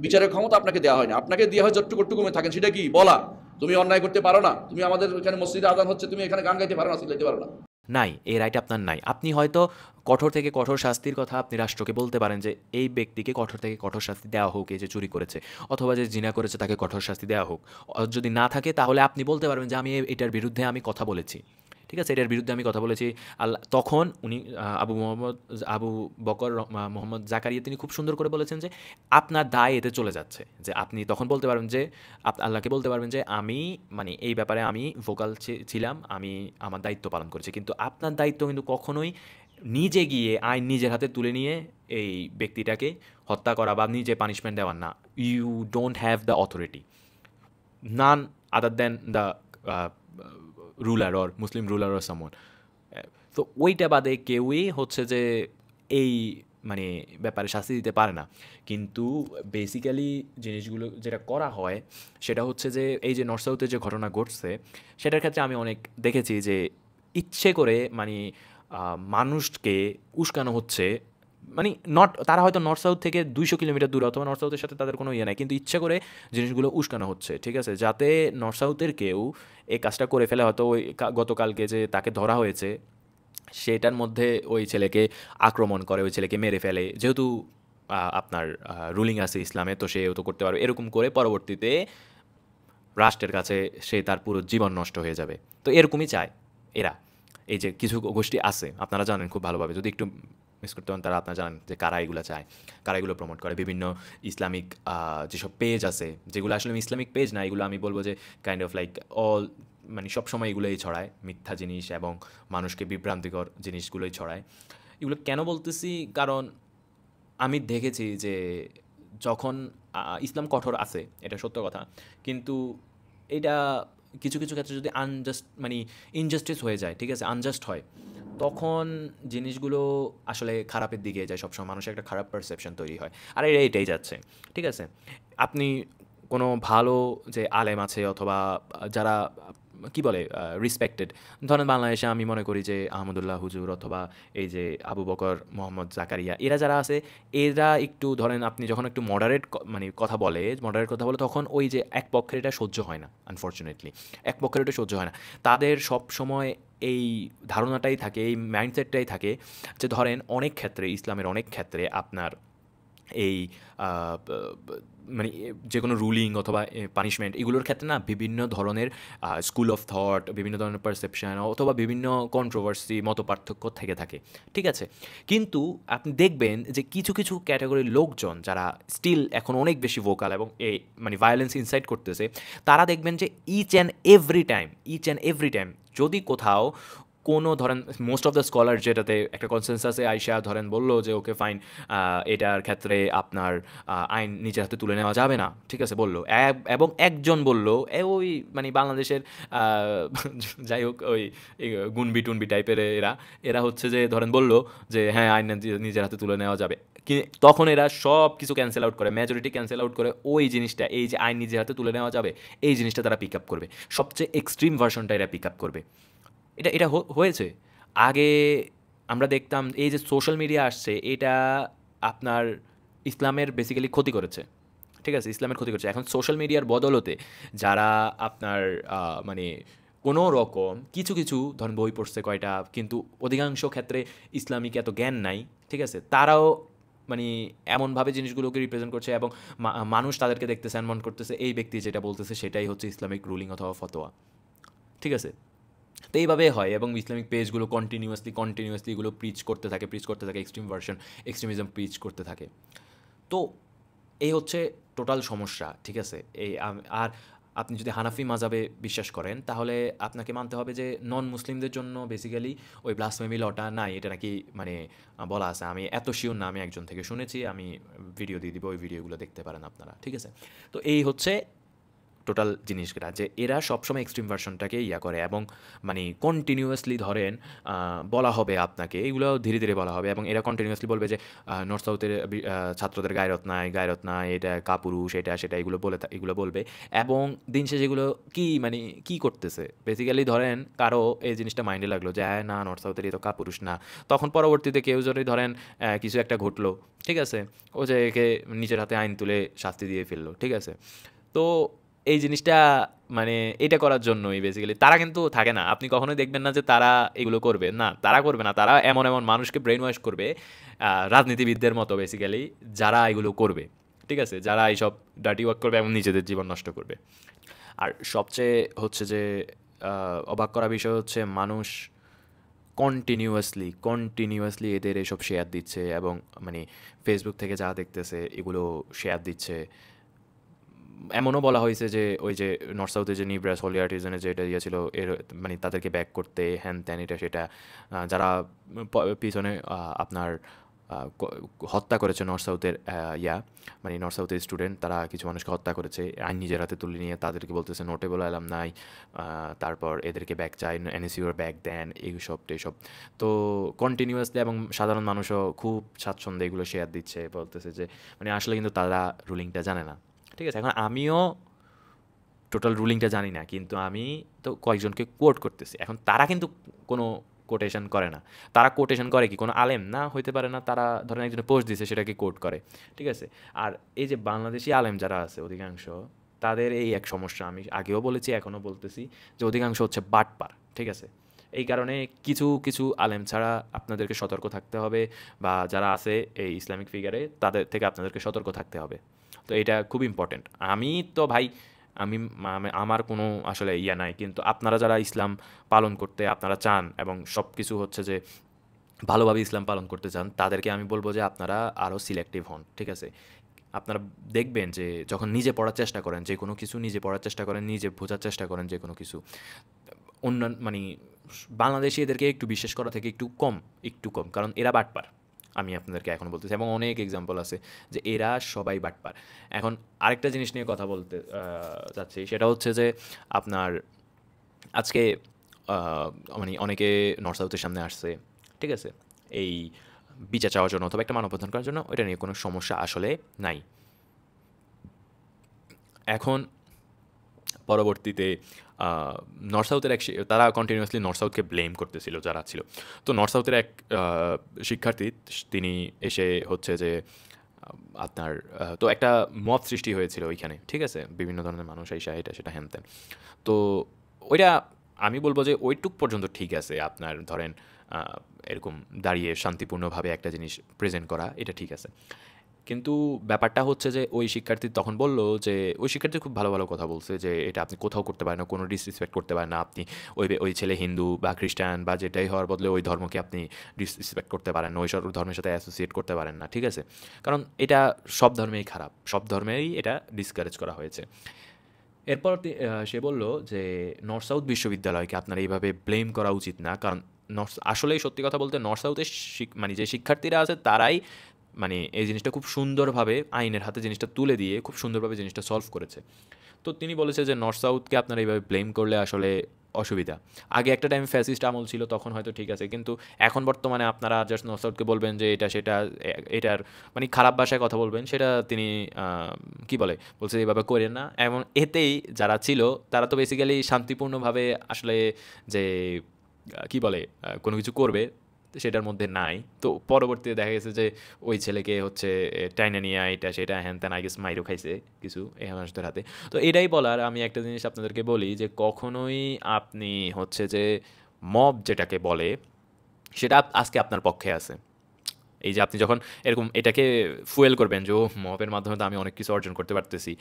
বিচারের ক্ষমতা আপনাকে দেওয়া হয় না। আপনাকে দেওয়া হয় যতটুকু থাকেন, সেটা কি বলা, তুমি অন্যায় করতে পারো না, তুমি আমাদের এখানে মসজিদে আযান হচ্ছে, তুমি এখানে গান গাইতে পারো না, চিল্লাইতে পারো না। নাই, এই রাইট আপনার নাই। আপনি হয়তো কঠোর থেকে কঠোর শাস্তির কথা আপনি রাষ্ট্রকে বলতে পারেন যে এই ব্যক্তিকে কঠোর থেকে কঠোর শাস্তি দেওয়া হোক, এই যে চুরি করেছে অথবা যে জিনা করেছে তাকে কঠোর শাস্তি দেওয়া হোক। যদি না থাকে তাহলে আপনি বলতে পারবেন যে আমি এটার বিরুদ্ধে আমি কথা বলেছি, ঠিক আছে, এটার বিরুদ্ধে আমি কথা বলেছি। আল্লাহ তখন উনি আবু বকর মোহাম্মদ জাকারিয়া তিনি খুব সুন্দর করে বলেছেন যে আপনার দায় এতে চলে যাচ্ছে, যে আপনি তখন বলতে পারবেন যে আল্লাহকে বলতে পারবেন যে আমি মানে এই ব্যাপারে আমি ভোকাল ছিলাম, আমি আমার দায়িত্ব পালন করেছি। কিন্তু আপনার দায়িত্ব কিন্তু কখনোই নিজে গিয়ে আইন নিজের হাতে তুলে নিয়ে এই ব্যক্তিটাকে হত্যা করা বা নিজে পানিশমেন্ট দেওয়ার না। You don't have the authority, none other than the ruler or Muslim ruler or someone. তো ওইটা বাদে কেউই হচ্ছে যে এই মানে ব্যাপারে শাস্তি দিতে পারে না। কিন্তু বেসিক্যালি জিনিসগুলো যেটা করা হয় সেটা হচ্ছে যে এই যে নর্থ সাউথে যে ঘটনা ঘটছে সেটার ক্ষেত্রে আমি অনেক দেখেছি যে ইচ্ছে করে মানে মানুষকে উস্কানো হচ্ছে। মানে তারা হয়তো নর্থ সাউথ থেকে 200 কিলোমিটার দূরে অথবা নর্থ সাউথের সাথে তাদের কোনো ইয়ে নাই, কিন্তু ইচ্ছে করে জিনিসগুলো উস্কানো হচ্ছে, ঠিক আছে, যাতে নর্থ সাউথের কেউ এই কাজটা করে ফেলে। হয়তো ওই গতকালকে যে তাকে ধরা হয়েছে সেটার মধ্যে ওই ছেলেকে আক্রমণ করে, ওই ছেলেকে মেরে ফেলে, যেহেতু আপনার রুলিং আছে ইসলামে, তো সেও তো করতে পারবে। এরকম করে পরবর্তীতে রাষ্ট্রের কাছে সে তার পুরো জীবন নষ্ট হয়ে যাবে। তো এরকমই চায় এরা। এই যে কিছু গোষ্ঠী আছে আপনারা জানেন খুব ভালোভাবে, যদি একটু মিস করতে পারেন তারা আপনারা জানেন যে কারা এগুলো চায়, কারা এগুলো প্রমোট করে। বিভিন্ন ইসলামিক যেসব পেজ আছে, যেগুলো আসলে ইসলামিক পেজ না, এগুলো আমি বলবো যে কাইন্ড অফ লাইক অল মানে সবসময় এগুলোই ছড়ায়, মিথ্যা জিনিস এবং মানুষকে বিভ্রান্তিকর জিনিসগুলোই ছড়ায়। এগুলো কেন বলতেছি, কারণ আমি দেখেছি যে যখন ইসলাম কঠোর আছে, এটা সত্য কথা, কিন্তু এটা কিছু কিছু ক্ষেত্রে যদি মানে ইনজাস্টিস হয়ে যায়, ঠিক আছে, আনজাস্ট হয়, তখন জিনিসগুলো আসলে খারাপের দিকে যায়, সবসময় মানুষের একটা খারাপ পারসেপশন তৈরি হয়। আর এটাই যাচ্ছে, ঠিক আছে। আপনি কোনো ভালো যে আলেম আছে অথবা যারা কি বলে রিসপেক্টেড, ধরেন বাংলাদেশে আমি মনে করি যে আহমদুল্লাহ হুজুর অথবা এই যে আবু বকর মোহাম্মদ জাকারিয়া, এরা যারা আছে, এরা একটু ধরেন আপনি যখন একটু মডারেট মানে কথা বলে তখন ওই যে এক পক্ষের এটা সহ্য হয় না, আনফর্চুনেটলি এক পক্ষের এটা সহ্য হয় না। তাদের সব সময় এই ধারণাটাই থাকে, এই মাইন্ডসেটটাই থাকে যে ধরেন অনেক ক্ষেত্রে, ইসলামের অনেক ক্ষেত্রে আপনার এই মানে যে কোনো রুলিং অথবা পানিশমেন্ট এগুলোর ক্ষেত্রে না বিভিন্ন ধরনের স্কুল অফ থট, বিভিন্ন ধরনের পারসেপশন অথবা বিভিন্ন কন্ট্রোভার্সি, মত পার্থক্য থেকে থাকে, ঠিক আছে। কিন্তু আপনি দেখবেন যে কিছু কিছু ক্যাটাগরির লোকজন যারা স্টিল এখন অনেক বেশি ভোকাল এবং এই মানে ভায়োলেন্স ইনসাইট করতেছে, তারা দেখবেন যে ইচ অ্যান্ড এভরি টাইম যদি কোথাও কোনো ধরেন মোস্ট অফ দ্য স্কলার যেটাতে একটা কনসেনসাসে আইসা ধরেন বললো যে ওকে ফাইন, এটার ক্ষেত্রে আপনার আইন নিজের হাতে তুলে নেওয়া যাবে না, ঠিক আছে বললো, এবং একজন বললো ওই মানে বাংলাদেশের যাই হোক ওই গুনবি টুনবি টাইপের এরা হচ্ছে যে ধরেন বললো যে হ্যাঁ আইন নিজের হাতে তুলে নেওয়া যাবে, তখন এরা সব কিছু ক্যান্সেল আউট করে, মেজরিটি ক্যান্সেল আউট করে ওই জিনিসটা, এই যে আইন নিজের হাতে তুলে নেওয়া যাবে এই জিনিসটা তারা পিক আপ করবে, সবচেয়ে এক্সট্রিম ভার্সনটা এরা পিক আপ করবে। এটা হয়েছে আগে আমরা দেখতাম। এই যে সোশ্যাল মিডিয়া আসছে, এটা আপনার ইসলামের বেসিক্যালি ক্ষতি করেছে, ঠিক আছে, ইসলামের ক্ষতি করেছে। এখন সোশ্যাল মিডিয়ার বদলতে যারা আপনার মানে কোনো রকম কিছু কিছু ধরেন বই পড়ছে কয়টা, কিন্তু অধিকাংশ ক্ষেত্রে ইসলামিক এত জ্ঞান নাই, ঠিক আছে, তারাও মানে এমনভাবে জিনিসগুলোকে রিপ্রেজেন্ট করছে এবং মানুষ তাদেরকে দেখতেছে, এমন করতেছে এই ব্যক্তি যেটা বলতেছে সেটাই হচ্ছে ইসলামিক রুলিং অথবা ফতোয়া, ঠিক আছে। তো এইভাবে হয় এবং ইসলামিক পেজগুলো কন্টিনিউয়াসলি এগুলো প্রিচ করতে থাকে এক্সট্রিমিজম প্রিচ করতে থাকে। তো এই হচ্ছে টোটাল সমস্যা, ঠিক আছে। আর আপনি যদি হানাফি মাযহাবে বিশ্বাস করেন তাহলে আপনাকে মানতে হবে যে নন মুসলিমদের জন্য বেসিক্যালি ওই ব্লাসফেমি লটা নাই, এটা নাকি মানে বলা আছে। আমি এত শিওর না, আমি একজন থেকে শুনেছি, আমি ভিডিও দিয়ে দিব, ওই ভিডিওগুলো দেখতে পারেন আপনারা, ঠিক আছে। তো এই হচ্ছে টোটাল জিনিসটা, যে এরা সবসময় এক্সট্রিম ভার্সনটাকে করে এবং মানে কন্টিনিউয়াসলি ধরেন বলা হবে আপনাকে, এগুলো ধীরে ধীরে বলা হবে এবং এরা কন্টিনিউয়াসলি বলবে যে নর্থ সাউথের ছাত্রদের গায়রত নাই, এটা কাপুরুষ, এটা সেটা এগুলো বলবে এবং দিন শেষে এগুলো মানে কি করতেছে বেসিক্যালি, ধরেন কারো এই জিনিসটা মাইন্ডে লাগলো যে না নর্থ সাউথের এই তো কাপুরুষ না, তখন পরবর্তীতে কেউ যদি ধরেন কিছু একটা ঘটলো, ঠিক আছে, ও যে একে নিজের হাতে আইন তুলে শাস্তি দিয়ে ফেললো, ঠিক আছে। তো এই জিনিসটা মানে এটা করার জন্যই বেসিক্যালি তারা কিন্তু থাকে না, আপনি কখনোই দেখবেন না যে তারা এগুলো করবে না, তারা করবে না, তারা এমন মানুষকে ব্রেন ওয়াশ করবে রাজনীতিবিদদের মতো বেসিক্যালি, যারা এগুলো করবে, ঠিক আছে, যারা এইসব ডার্টি ওয়ার্ক করবে এবং নিজেদের জীবন নষ্ট করবে। আর সবচেয়ে হচ্ছে যে অবাক করা বিষয় হচ্ছে মানুষ কন্টিনিউয়াসলি এদের এসব শেয়ার দিচ্ছে এবং মানে ফেসবুক থেকে যা দেখতেছে এগুলো শেয়ার দিচ্ছে। এমনও বলা হয়েছে যে ওই যে নর্থ সাউথে যে নিব্রাস হোলি আর্টিজানে যেটা দিয়েছিল এর মানে তাদেরকে ব্যাক করতে হ্যান ত্যান এটা সেটা, যারা পিছনে আপনার হত্যা করেছে নর্থ সাউথের মানে নর্থ সাউথের স্টুডেন্ট, তারা কিছু মানুষকে হত্যা করেছে, আইন নিজের হাতে তুলে নিয়ে তাদেরকে বলতেছে নোটেবল অ্যালাম নাই, তারপর এদেরকে ব্যাক চাই, এনএসইউর ব্যাক দেন, এইসব টেসব। তো কন্টিনিউয়াসলি এবং সাধারণ মানুষও খুব স্বাচ্ছন্দ্যে এগুলো শেয়ার দিচ্ছে, বলতেছে যে মানে আসলে কিন্তু তারা রুলিংটা জানে না, ঠিক আছে। এখন আমিও টোটাল রুলিংটা জানি না, কিন্তু আমি তো কয়েকজনকে কোট করতেছি। এখন তারা কিন্তু কোনো কোটেশন করে না, তারা কোটেশন করে কি কোনো আলেম না হইতে পারে না, তারা ধরেন একজনে পোস্ট দিছে সেটাকে কোট করে, ঠিক আছে। আর এই যে বাংলাদেশি আলেম যারা আছে অধিকাংশ, তাদের এই এক সমস্যা, আমি আগেও বলেছি এখনও বলতেছি, যে অধিকাংশ হচ্ছে বাটপার, ঠিক আছে। এই কারণে কিছু আলেম ছাড়া আপনাদেরকে সতর্ক থাকতে হবে, বা যারা আছে এই ইসলামিক ফিগারে তাদের থেকে আপনাদেরকে সতর্ক থাকতে হবে। তো এটা খুব ইম্পর্টেন্ট। আমি তো ভাই আমার কোনো আসলে নাই, কিন্তু আপনারা যারা ইসলাম পালন করতে আপনারা চান এবং সব কিছু হচ্ছে যে ভালোভাবে ইসলাম পালন করতে চান, তাদেরকে আমি বলবো যে আপনারা আরও সিলেক্টিভ হন, ঠিক আছে। আপনারা দেখবেন যে যখন নিজে পড়ার চেষ্টা করেন, যে কোনো কিছু নিজে পড়ার চেষ্টা করেন, নিজে বোঝার চেষ্টা করেন, যে কোনো কিছু অন্যান্য মানে বাংলাদেশি এদেরকে একটু বিশ্বাস করা থেকে একটু কম, কারণ এরা বাটপার। আমি আপনাদেরকে এখন বলতেছি এবং অনেক এক্সাম্পল আছে যে এরা সবাই বাটপার। এখন আরেকটা জিনিস নিয়ে কথা বলতে চাচ্ছি, সেটা হচ্ছে যে আপনার আজকে মানে অনেকে নর্থ সাউথের সামনে আসছে, ঠিক আছে, এই বিচার চাওয়ার জন্য অথবা একটা মানববন্ধন করার জন্য, ওইটা নিয়ে কোনো সমস্যা আসলে নাই। এখন পরবর্তীতে নর্থ সাউথের তারা কন্টিনিউয়াসলি নর্থ সাউথকে ব্লেম করতেছিল যারা ছিল। তো নর্থ সাউথের এক শিক্ষার্থী, তিনি এসে হচ্ছে যে আপনার তো একটা মব সৃষ্টি হয়েছিল ওইখানে, ঠিক আছে, বিভিন্ন ধরনের মানুষ আইসা এটা সেটা হ্যান ত্যান। তো ওইটা আমি বলবো যে ওইটুক পর্যন্ত ঠিক আছে, আপনার ধরেন এরকম দাঁড়িয়ে শান্তিপূর্ণভাবে একটা জিনিস প্রেজেন্ট করা, এটা ঠিক আছে। কিন্তু ব্যাপারটা হচ্ছে যে ওই শিক্ষার্থী তখন বলল যে ওই শিক্ষার্থী খুব ভালো কথা বলছে যে এটা আপনি কোথাও করতে পারেন না, কোনো ডিসরেসপেক্ট করতে পারেন না আপনি, ওই ছেলে হিন্দু বা খ্রিস্টান বা যেটাই হওয়ার বদলে ওই ধর্মকে আপনি ডিসরেসপেক্ট করতে পারেন না, ওই সব ধর্মের সাথে অ্যাসোসিয়েট করতে পারেন না, ঠিক আছে। কারণ এটা সব ধর্মেই খারাপ, সব ধর্মেই এটা ডিসকারেজ করা হয়েছে। এরপর সে বলল যে নর্থ সাউথ বিশ্ববিদ্যালয়কে আপনার এইভাবে ব্লেম করা উচিত না, কারণ আসলেই সত্যি কথা বলতে নর্থ সাউথের মানে যে শিক্ষার্থীরা আছে তারাই মানে এই জিনিসটা খুব সুন্দরভাবে আইনের হাতে জিনিসটা তুলে দিয়ে খুব সুন্দরভাবে জিনিসটা সলভ করেছে। তো তিনি বলেছে যে নর্থ সাউথকে আপনারা এইভাবে ব্লেম করলে আসলে অসুবিধা। আগে একটা টাইম ফ্যাসিস্ট আমল ছিল, তখন হয়তো ঠিক আছে, কিন্তু এখন বর্তমানে আপনারা জাস্ট নর্থ সাউথকে বলবেন যে এটা সেটা, এটার মানে খারাপ ভাষায় কথা বলবেন, সেটা তিনি কি বলছে এইভাবে করেন না। এবং এতেই যারা ছিল তারা তো বেসিক্যালি শান্তিপূর্ণভাবে আসলে যে কোনো কিছু করবে সেটার মধ্যে নাই। তো পরবর্তীতে দেখা গেছে যে ওই ছেলেকে হচ্ছে টাইনে নিয়ে এটা সেটা হ্যান ত্যান আগে মাইরও খাইছে কিছু এই মানুষদের হাতে। তো এটাই বলার, আমি একটা জিনিস আপনাদেরকে বলি যে কখনোই আপনি হচ্ছে যে মব যেটাকে বলে সেটা আজকে আপনার পক্ষে আছে। এই যে আপনি যখন এরকম এটাকে ফুয়েল করবেন যে মবের মাধ্যমে তো আমি অনেক কিছু অর্জন করতে পারতেছি,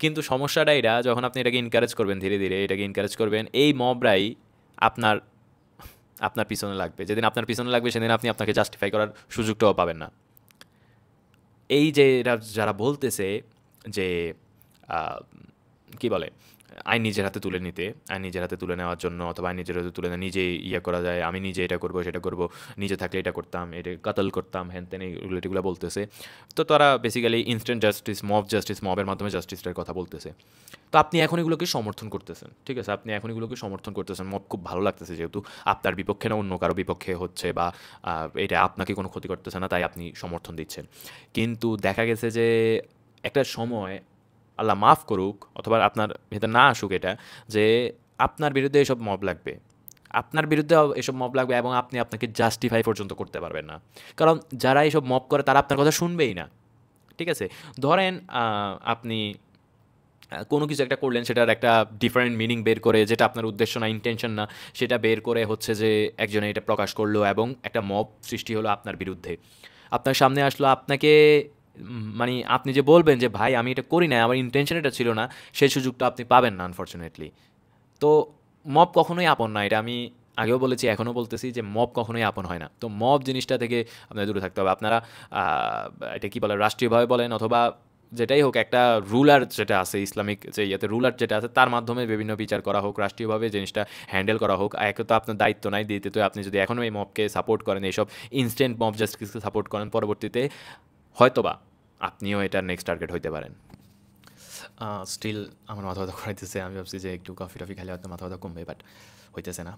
কিন্তু সমস্যাটা এটা যখন আপনি এটাকে এনকারেজ করবেন, ধীরে ধীরে এটাকে এনকারেজ করবেন, এই মবরাই আপনার আপনার পিছনে লাগবে। যেদিন আপনার পিছনে লাগবে সেদিন আপনি আপনাকে জাস্টিফাই করার সুযোগটাও পাবেন না। এই যে এরা যারা বলতেছে যে আহ, কি বলে আইন নিজের হাতে তুলে নিতে, আইন নিজের হাতে তুলে নেওয়ার জন্য অথবা আইন নিজের হাতে তুলে নিজে ইয়ে করা যায়, আমি নিজে এটা করবো সেটা করবো, নিজে থাকলে এটা করতাম, এটা কাতল করতাম, হ্যান তেন এগুলো বলতেছে। তো তারা বেসিক্যালি ইনস্ট্যান্ট জাস্টিস, মবের মাধ্যমে জাস্টিসটার কথা বলতেছে। তো আপনি এখন এগুলোকে সমর্থন করতেছেন, ঠিক আছে, আপনি এখন এগুলোকে সমর্থন করতেছেন, মব খুব ভালো লাগতেছে যেহেতু আপনার বিপক্ষে না অন্য কারো বিপক্ষে হচ্ছে বা এটা আপনাকে কোনো ক্ষতি করতেছে না, তাই আপনি সমর্থন দিচ্ছেন। কিন্তু দেখা গেছে যে একটা সময়, আল্লাহ মাফ করুক অথবা আপনার ভেতর না আসুক এটা, যে আপনার বিরুদ্ধে এসব মব লাগবে, আপনার বিরুদ্ধে এসব মব লাগবে এবং আপনি আপনাকে জাস্টিফাই পর্যন্ত করতে পারবেন না, কারণ যারা এসব মব করে তারা আপনার কথা শুনবেই না। ঠিক আছে, ধরেন আপনি কোনো কিছু একটা করলেন, সেটার একটা ডিফারেন্ট মিনিং বের করে, যেটা আপনার উদ্দেশ্য না, ইন্টেনশন না, সেটা বের করে হচ্ছে যে একজনে এটা প্রকাশ করলো এবং একটা মব সৃষ্টি হলো আপনার বিরুদ্ধে, আপনার সামনে আসলো, আপনাকে মানে আপনি যে বলবেন যে ভাই আমি এটা করি না, আমার ইন্টেনশন এটা ছিল না, সেই সুযোগটা আপনি পাবেন না আনফর্চুনেটলি। তো মব কখনোই আপন না, এটা আমি আগেও বলেছি এখনও বলতেছি যে মব কখনোই আপন হয় না। তো মব জিনিসটা থেকে আপনাদের দূরে থাকতে হবে। আপনারা এটা কী বলে, রাষ্ট্রীয়ভাবে বলেন অথবা যেটাই হোক, একটা রুলার যেটা আছে, ইসলামিক যে ইয়েতে রুলার যেটা আছে, তার মাধ্যমে বিভিন্ন বিচার করা হোক, রাষ্ট্রীয়ভাবে জিনিসটা হ্যান্ডেল করা হোক। একে তো আপনার দায়িত্ব নাই, দ্বিতীয়ত আপনি যদি এখনও এই মবকে সাপোর্ট করেন, এইসব ইনস্ট্যান্ট মব জাস্টিসকে সাপোর্ট করেন, পরবর্তীতে হয়তোবা আপনিও এটার নেক্সট টার্গেট হইতে পারেন। স্টিল আমার মাথা ব্যথা করাইতেছে, আমি ভাবছি যে একটু কফি টফি খাইলে হয়তো মাথা ব্যথা কমবে, বাট হইতেছে না,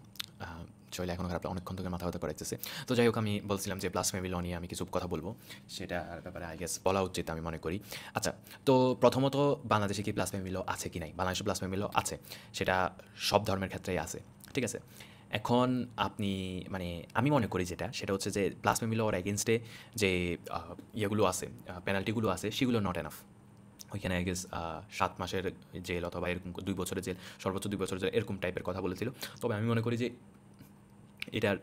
চলে এখনও খারাপ, অনেকক্ষণ থেকে মাথা ব্যথা করাইতেছে। তো যাই হোক, আমি বলছিলাম যে ব্লাসফেমি ল নিয়ে আমি কিছু কথা বলবো, সেটার ব্যাপারে আই গেস বলা উচিত আমি মনে করি। আচ্ছা, তো প্রথমত বাংলাদেশে কি ব্লাসফেমি ল আছে কি নাই? বাংলাদেশে ব্লাসফেমি ল আছে, সেটা সব ধর্মের ক্ষেত্রেই আছে, ঠিক আছে। এখন আপনি মানে আমি মনে করি যেটা, সেটা হচ্ছে যে ব্লাসফেমি লর এগেনস্টে যে ইয়েগুলো আছে, পেনাল্টিগুলো আছে, সেগুলো নট এনাফ। ওইখানে আই গেস 7 মাসের জেল অথবা এরকম 2 বছরের জেল, সর্বোচ্চ 2 বছরের জেল, এরকম টাইপের কথা বলেছিল। তবে আমি মনে করি যে এটার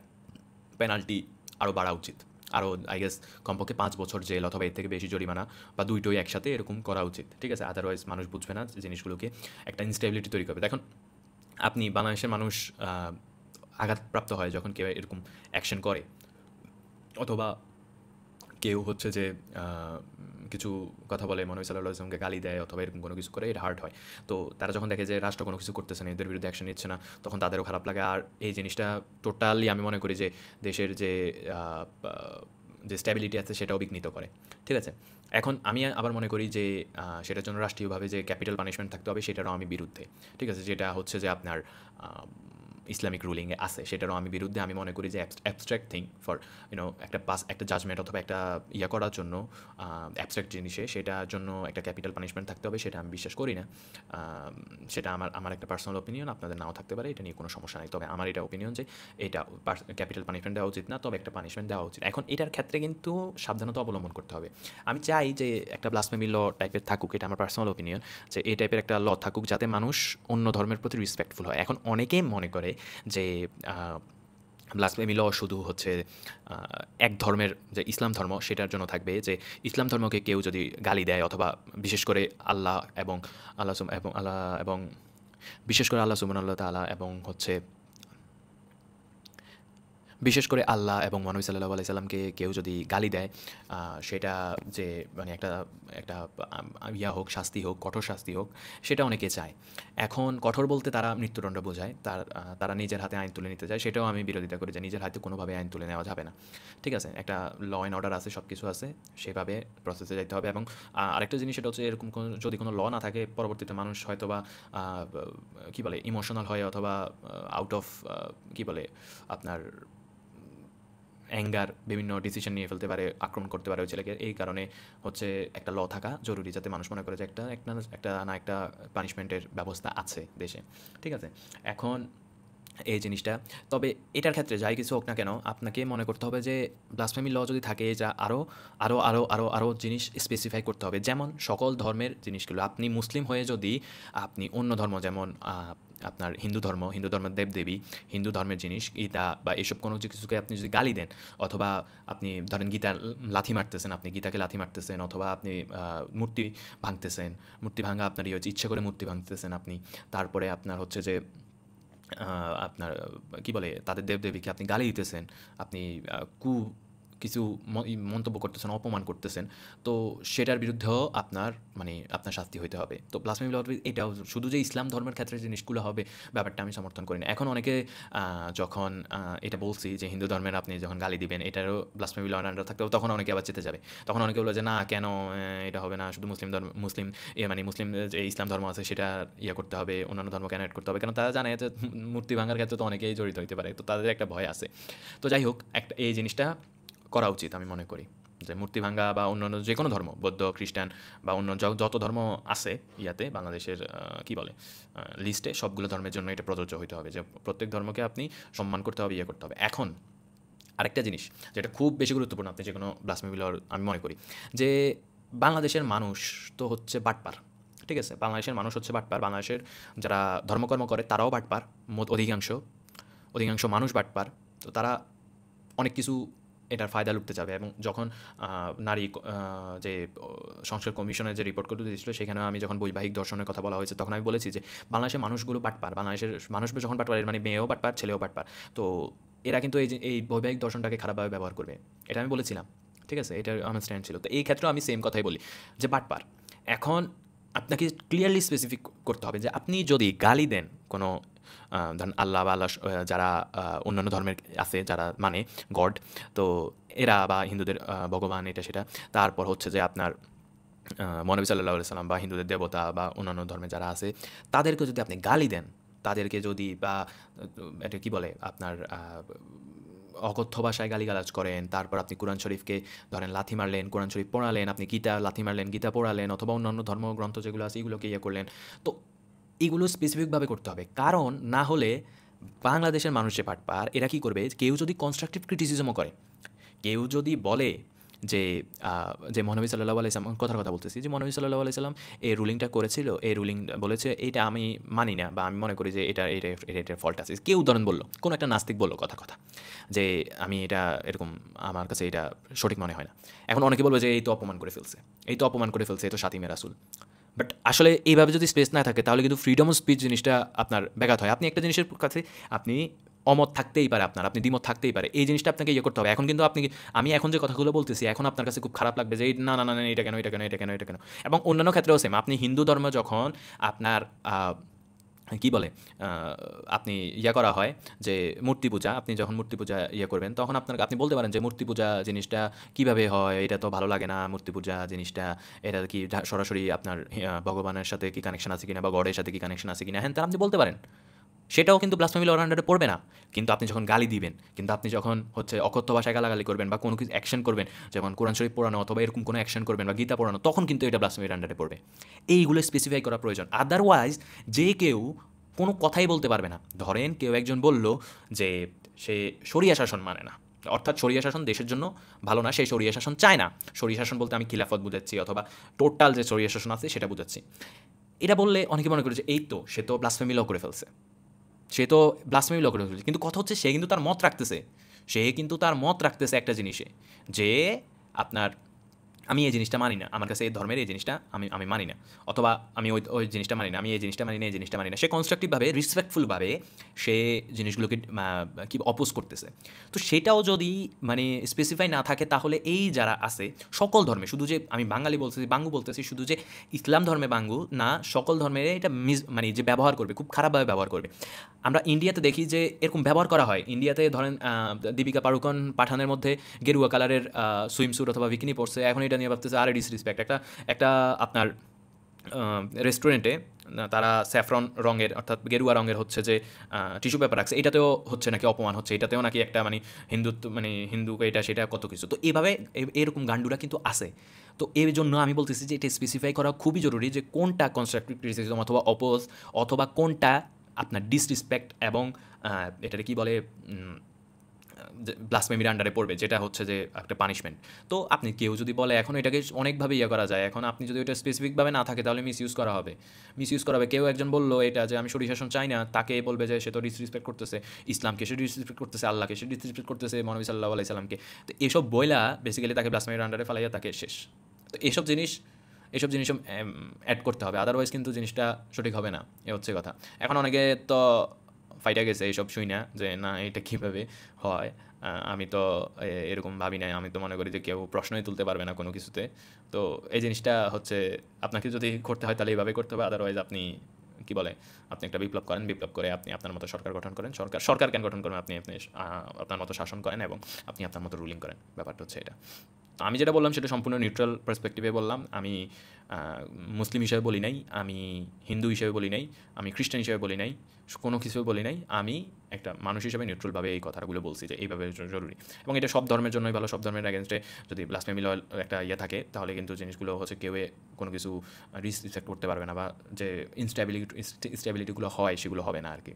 পেনাল্টি আরও বাড়া উচিত, আরও আই গেস কমপক্ষে 5 বছর জেল অথবা এর থেকে বেশি জরিমানা বা দুইটোই একসাথে এরকম করা উচিত, ঠিক আছে। আদারওয়াইজ মানুষ বুঝবে না, জিনিসগুলোকে একটা ইনস্টেবিলিটি তৈরি করবে। দেখুন, আপনি বাংলাদেশের মানুষ আঘাতপ্রাপ্ত হয় যখন কেউ এরকম অ্যাকশন করে, অথবা কেউ হচ্ছে যে কিছু কথা বলে, মনে হয় সাল্লাল্লাহু আলাইহি ওয়াসাল্লামকে গালি দেয় অথবা এরকম কোনো কিছু করে, এটা হার্ট হয়। তো তারা যখন দেখে যে রাষ্ট্র কোনো কিছু করতেছে না, এদের বিরুদ্ধে অ্যাকশন নিচ্ছে না, তখন তাদেরও খারাপ লাগে। আর এই জিনিসটা টোটালি আমি মনে করি যে দেশের যে স্ট্যাবিলিটি আছে সেটাও বিঘ্নিত করে, ঠিক আছে। এখন আমি আবার মনে করি যে সেটার জন্য রাষ্ট্রীয়ভাবে যে ক্যাপিটাল পানিশমেন্ট থাকতে হবে, সেটারও আমি বিরুদ্ধে, ঠিক আছে। যেটা হচ্ছে যে আপনার ইসলামিক রুলিংয়ে আছে, সেটারও আমি বিরুদ্ধে। আমি মনে করি যে অ্যাবস্ট্রাক্ট থিং ফর একটা জাজমেন্ট অথবা একটা ইয়ে করার জন্য, অ্যাবস্ট্রাক্ট জিনিসে সেটার জন্য একটা ক্যাপিটাল পানিশমেন্ট থাকতে হবে, সেটা আমি বিশ্বাস করি না। সেটা আমার একটা পার্সোনাল ওপিনিয়ন, আপনাদের নাও থাকতে পারে, এটা নিয়ে কোনো সমস্যা নেই। তবে আমার এটা ওপিনিয়ন যে এটা ক্যাপিটাল পানিশমেন্ট দেওয়া উচিত না, তবে একটা পানিশমেন্ট দেওয়া উচিত। এখন এটার ক্ষেত্রে কিন্তু সাবধানতা অবলম্বন করতে হবে। আমি চাই যে একটা ব্লাসফেমি ল টাইপের থাকুক, এটা আমার পার্সোনাল ওপিনিয়ন, যে এই টাইপের একটা ল থাকুক যাতে মানুষ অন্য ধর্মের প্রতি রেসপেক্টফুল হয়। এখন অনেকেই মনে করে যে ব্লাসফেমি ল শুধু হচ্ছে এক ধর্মের, যে ইসলাম ধর্ম, সেটার জন্য থাকবে, যে ইসলাম ধর্মকে কেউ যদি গালি দেয় অথবা বিশেষ করে আল্লাহ এবং বিশেষ করে আল্লাহ সুবহানাহু ওয়া তাআলা এবং হচ্ছে বিশেষ করে আল্লাহ এবং মহানবী সাল্লাল্লাহু আলাইহি সাল্লামকে কেউ যদি গালি দেয়, সেটা যে মানে একটা ইয়া হোক, শাস্তি হোক, কঠোর শাস্তি হোক, সেটা অনেকে চায়। এখন কঠোর বলতে তারা মৃত্যুদণ্ড বোঝায়, তারা নিজের হাতে আইন তুলে নিতে চায়, সেটাও আমি বিরোধিতা করি যে নিজের হাতে কোনোভাবে আইন তুলে নেওয়া যাবে না, ঠিক আছে। একটা ল অ্যান্ড অর্ডার আছে, সব কিছু আছে, সেভাবে প্রসেসে যাইতে হবে। এবং আরেকটা জিনিস, সেটা হচ্ছে এরকম যদি কোনো ল না থাকে, পরবর্তীতে মানুষ হয়তো বা কী বলে ইমোশনাল হয় অথবা আউট অফ কী বলে আপনার অ্যাঙ্গার বিভিন্ন ডিসিশন নিয়ে ফেলতে পারে, আক্রমণ করতে পারে ওই ছেলেকে। এই কারণে হচ্ছে একটা ল থাকা জরুরি, যাতে মানুষ মনে করে যে একটা পানিশমেন্টের ব্যবস্থা আছে দেশে, ঠিক আছে। এখন এই জিনিসটা, তবে এটার ক্ষেত্রে যাই কিছু হোক না কেন, আপনাকে মনে করতে হবে যে ব্লাসফেমি ল যদি থাকে, যা আরও জিনিস স্পেসিফাই করতে হবে। যেমন সকল ধর্মের জিনিসগুলো, আপনি মুসলিম হয়ে যদি আপনি অন্য ধর্ম, যেমন আপনার হিন্দু ধর্মের দেবদেবী, হিন্দু ধর্মের জিনিস, গীতা বা এসব কোনো কিছুকে আপনি যদি গালি দেন, অথবা আপনি ধরেন আপনি গীতাকে লাথি মারতেছেন, অথবা আপনি মূর্তি ভাঙতেছেন, মূর্তি ভাঙা আপনার হচ্ছে ইচ্ছে করে মূর্তি ভাঙতেছেন আপনি, তারপরে আপনার হচ্ছে যে আপনার কি বলে তাদের দেবদেবীকে আপনি গালি দিতেছেন, আপনি কিছু মন্তব্য করতেছেন, অপমান করতেছেন, তো সেটার বিরুদ্ধেও আপনার মানে আপনার শাস্তি হইতে হবে। তো ব্লাসফেমি ল এটাও শুধু যে ইসলাম ধর্মের ক্ষেত্রে জিনিসগুলো হবে ব্যাপারটা আমি সমর্থন করি না। এখন অনেকে যখন এটা বলছি যে হিন্দু ধর্মের আপনি যখন গালি দিবেন এটারও ব্লাসফেমি ল আন্ডার থাকতেও তখন অনেকে আবার চেতে যাবে। তখন অনেকে বলবে যে না কেন এটা হবে না, শুধু মুসলিম মানে মুসলিম যে ইসলাম ধর্ম আছে সেটা করতে হবে, অন্যান্য ধর্ম কেন অ্যাড করতে হবে? কারণ তারা জানে যে মূর্তি ভাঙার ক্ষেত্রে তো অনেকেই জড়িত হইতে পারে, তো তাদের একটা ভয় আছে। তো যাই হোক, এই জিনিসটা করা উচিত আমি মনে করি, যে মূর্তি ভাঙ্গা বা অন্যান্য যে কোনো ধর্ম, বৌদ্ধ, খ্রিস্টান বা অন্য যত ধর্ম আছে বাংলাদেশের কি বলে লিস্টে, সবগুলো ধর্মের জন্য এটা প্রযোজ্য হইতে হবে, যে প্রত্যেক ধর্মকে আপনি সম্মান করতে হবে, করতে হবে। এখন আরেকটা জিনিস যেটা খুব বেশি গুরুত্বপূর্ণ আপনি যে কোনো ব্লাসফেমি লর আমি মনে করি, যে বাংলাদেশের মানুষ তো হচ্ছে বাটপার, ঠিক আছে? বাংলাদেশের মানুষ হচ্ছে বাটপার, বাংলাদেশের যারা ধর্মকর্ম করে তারাও বাটপার, অধিকাংশ মানুষ বাটপার। তো তারা অনেক কিছু এটার ফায়দা লুটতে যাবে। এবং যখন নারী যে সংস্কার কমিশনের যে রিপোর্টগুলো দিয়েছিল সেখানে আমি যখন বৈবাহিক দর্শনের কথা বলা হয়েছে তখন আমি বলেছি যে বাংলাদেশের মানুষগুলো বাটপার, বাংলাদেশের মানুষ যখন বাটপার এর মানে মেয়েও বাটপার, ছেলেও বাটপার। তো এরা কিন্তু এই বৈবাহিক দর্শনটাকে খারাপভাবে ব্যবহার করবে, এটা আমি বলেছিলাম, ঠিক আছে? এটা আমার স্ট্যান্ড ছিল। তো এই ক্ষেত্রেও আমি সেম কথাই বলি যে বাটপার। এখন আপনাকে ক্লিয়ারলি স্পেসিফিক করতে হবে যে আপনি যদি গালি দেন কোনো ধরেন আল্লাহ বা যারা অন্যান্য ধর্মের আছে যারা মানে গড, তো এরা বা হিন্দুদের ভগবান এটা সেটা, তারপর হচ্ছে যে আপনার মহানবী সাল্লাল্লাহু আলাইহি সাল্লাম বা হিন্দুদের দেবতা বা অন্যান্য ধর্মে যারা আছে তাদেরকে যদি আপনি গালি দেন, তাদেরকে যদি বা এটা কি বলে আপনার অকথ্য ভাষায় গালিগালাজ করেন, তারপর আপনি কোরআন শরীফকে ধরেন লাথি মারলেন, কোরআন শরীফ পড়ালেন, আপনি গীতা লাথি মারলেন, গীতা পড়ালেন, অথবা অন্যান্য ধর্মগ্রন্থ যেগুলো আছে এগুলোকে করলেন, তো এগুলো স্পেসিফিকভাবে করতে হবে। কারণ না হলে বাংলাদেশের মানুষ যে পাটপার এরা কী করবে, কেউ যদি কনস্ট্রাকটিভ ক্রিটিসিজমও করে, কেউ যদি বলে যে মহানবী সাল্লাল্লাহু আলাইহি সাল্লাম কথা বলতেছি, যে মহানবী সাল্লাল্লাহু আলাইহি সাল্লাম এই রুলিংটা করেছিল, এই রুলিং বলেছে এটা আমি মানি না বা আমি মনে করি যে এটার ফল্ট আছে, কেউ ধরেন বললো, কোনো একটা নাস্তিক বললো কথা যে আমি এটা এরকম, আমার কাছে এটা সঠিক মনে হয় না। এখন অনেকে বলবে যে এই তো অপমান করে ফেলছে, এই তো শাতিমে রাসূল। বাট আসলে এইভাবে যদি স্পেস না থাকে তাহলে কিন্তু ফ্রিডম অফ স্পিচ জিনিসটা আপনার ব্যাঘাত হয়। আপনি একটা জিনিসের কাছে আপনি অমত থাকতেই পারে, আপনি দ্বিমত থাকতেই পারে, এই জিনিসটা আপনাকে করতে হবে। এখন কিন্তু আমি এখন যে কথাগুলো বলতেছি এখন আপনার কাছে খুব খারাপ লাগবে যে না না না এটা কেন, এবং অন্যান্য ক্ষেত্রেও সেম। আপনি হিন্দু ধর্ম যখন আপনার কি বলে আপনি করা হয় যে মূর্তি পূজা, আপনি যখন মূর্তি পূজা করবেন তখন আপনি বলতে পারেন যে মূর্তি পূজা জিনিসটা কিভাবে হয়, এটা তো ভালো লাগে না, মূর্তি পূজা জিনিসটা এটা কি সরাসরি আপনার ভগবানের সাথে কি কানেকশন আছে কিনা বা গডের সাথে কি কানেকশন আছে কিনা, হ্যাঁ তা আপনি বলতে পারেন, সেটাও কিন্তু ব্লাসফেমি লর আন্ডারে পড়বে না। কিন্তু আপনি যখন গালি দিবেন, কিন্তু আপনি যখন হচ্ছে অকথ্য ভাষায় গালাগালি করবেন বা কোনো কিছু অ্যাকশন করবেন, যেমন কোরআন শরীফ পড়ানো অথবা এরকম কোনো অ্যাকশন করবেন বা গীতা পড়ানো, তখন কিন্তু এটা ব্লাসফেমির আন্ডারে পড়বে। এইগুলো স্পেসিফাই করা প্রয়োজন। আদারওয়াইজ যে কেউ কোনো কথাই বলতে পারবে না। ধরেন কেউ একজন বলল যে সে শরিয়া শাসন মানে না, অর্থাৎ শরিয়া শাসন দেশের জন্য ভালো না, সেই শরিয়া শাসন চায় না। শরিয়া শাসন বলতে আমি খিলাফত বুঝাচ্ছি অথবা টোটাল যে শরিয়া শাসন আছে সেটা বুঝাচ্ছি। এটা বললে অনেকে মনে করে যে এই তো সে তো ব্লাসফেমি ল করে ফেলছে, কিন্তু কথা হচ্ছে সে কিন্তু তার মত রাখতেছে একটা জিনিসে, যে আপনার আমি এই জিনিসটা মানি না, আমার কাছে এই ধর্মের এই জিনিসটা আমি মানি না, অথবা আমি ওই জিনিসটা মানি না, আমি এই জিনিসটা মানি না, সে কনস্ট্রাকটিভভাবে রেসপেক্টফুলভাবে সে জিনিসগুলোকে কি অপোজ করতেছে। তো সেটাও যদি মানে স্পেসিফাই না থাকে তাহলে এই যারা আছে সকল ধর্মে, শুধু যে আমি বাঙ্গু বলতেছি শুধু যে ইসলাম ধর্মে বাঙ্গু না, সকল ধর্মের এটা মানে যে ব্যবহার করবে খুব খারাপভাবে ব্যবহার করবে। আমরা ইন্ডিয়াতে দেখি যে এরকম ব্যবহার করা হয়। ইন্ডিয়াতে ধরেন দীপিকা পাড়ুকোন পাঠানের মধ্যে গেরুয়া কালারের সুইমস্যুট অথবা বিকিনি পরছে, এখন এটা নিয়ে ভাবতেছে আরে ডিসরেসপেক্ট। একটা আপনার রেস্টুরেন্টে তারা স্যাফরন রঙের অর্থাৎ গেরুয়া রঙের হচ্ছে যে টিস্যু পেপার রাখছে, এটাতেও হচ্ছে নাকি অপমান হচ্ছে, এটাতেও নাকি একটা মানে হিন্দুকে এটা সেটা কত কিছু। তো এইভাবে এরকম গান্ডুরা কিন্তু আছে। তো এর জন্য আমি বলতেছি যে এটা স্পেসিফাই করা খুবই জরুরি যে কোনটা কনস্ট্রাকটিভ ক্রিটিসিজম অথবা অপোজ, অথবা কোনটা আপনার ডিসরেসপেক্ট এবং এটাকে কি বলে ব্লাসফেমির আন্ডারে পড়বে, যেটা হচ্ছে যে একটা পানিশমেন্ট। তো আপনি কেউ যদি বলে এখন এটাকে অনেকভাবে করা যায়, এখন আপনি যদি ওটা স্পেসিফিকভাবে না থাকে তাহলে মিসইউজ করা হবে। কেউ একজন বললো এটা যে আমি শরীর শাসন চাই না, তাকে বলবে যে সে তো ডিসরেসপেক্ট করতেছে ইসলামকে, সে ডিসরেসপেক্ট করতেছে আল্লাহকে, সে ডিসরেসপেক্ট করতেছে মহানবী সাল্লাল্লাহু আলাইহি সাল্লামকে। তো এসব বইলা বেসিক্যালি তাকে ব্লাসফেমির আন্ডারে ফালাইয়া তাকে শেষ। তো এসব জিনিস অ্যাড করতে হবে, আদারওয়াইজ কিন্তু জিনিসটা সঠিক হবে না, এ হচ্ছে কথা। এখন অনেকে তো ফাইটা গেছে এইসব শুই না যে না এটা কীভাবে হয়। আমি তো এরকম ভাবি নাই, আমি তো মনে করি যে কেউ প্রশ্নই তুলতে পারবে না কোনো কিছুতে। তো এই জিনিসটা হচ্ছে আপনাকে যদি করতে হয় তাহলে এইভাবে করতে হবে, আদারওয়াইজ আপনি কি বলে আপনি একটা বিপ্লব করেন, বিপ্লব করে আপনি আপনার মতো সরকার গঠন করেন, সরকার কেন গঠন করেন, আপনি আপনার মতো শাসন করেন এবং আপনি আপনার মতো রুলিং করেন। ব্যাপারটা হচ্ছে এটা। তো আমি যেটা বললাম সেটা সম্পূর্ণ নিউট্রাল পার্সপেক্টিভে বললাম। আমি মুসলিম হিসেবে বলি নাই, আমি হিন্দু হিসেবে বলি নাই, আমি খ্রিস্টান হিসেবে বলি নাই, কোনো কিছু বলি নাই। আমি একটা মানুষ হিসেবে নিউট্রালভাবে এই কথাগুলো বলছি যে এইভাবে জরুরি, এবং এটা সব ধর্মের জন্যই ভালো। সব ধর্মের অ্যাগেনস্টে যদি ব্লাসফেমি ল একটা ইয়ে থাকে তাহলে কিন্তু জিনিসগুলো হচ্ছে কেউ কোনো কিছু রিসপেক্ট করতে পারবে না, বা যে ইনস্ট্যাবিলিটিগুলো হয় সেগুলো হবে না আর কি।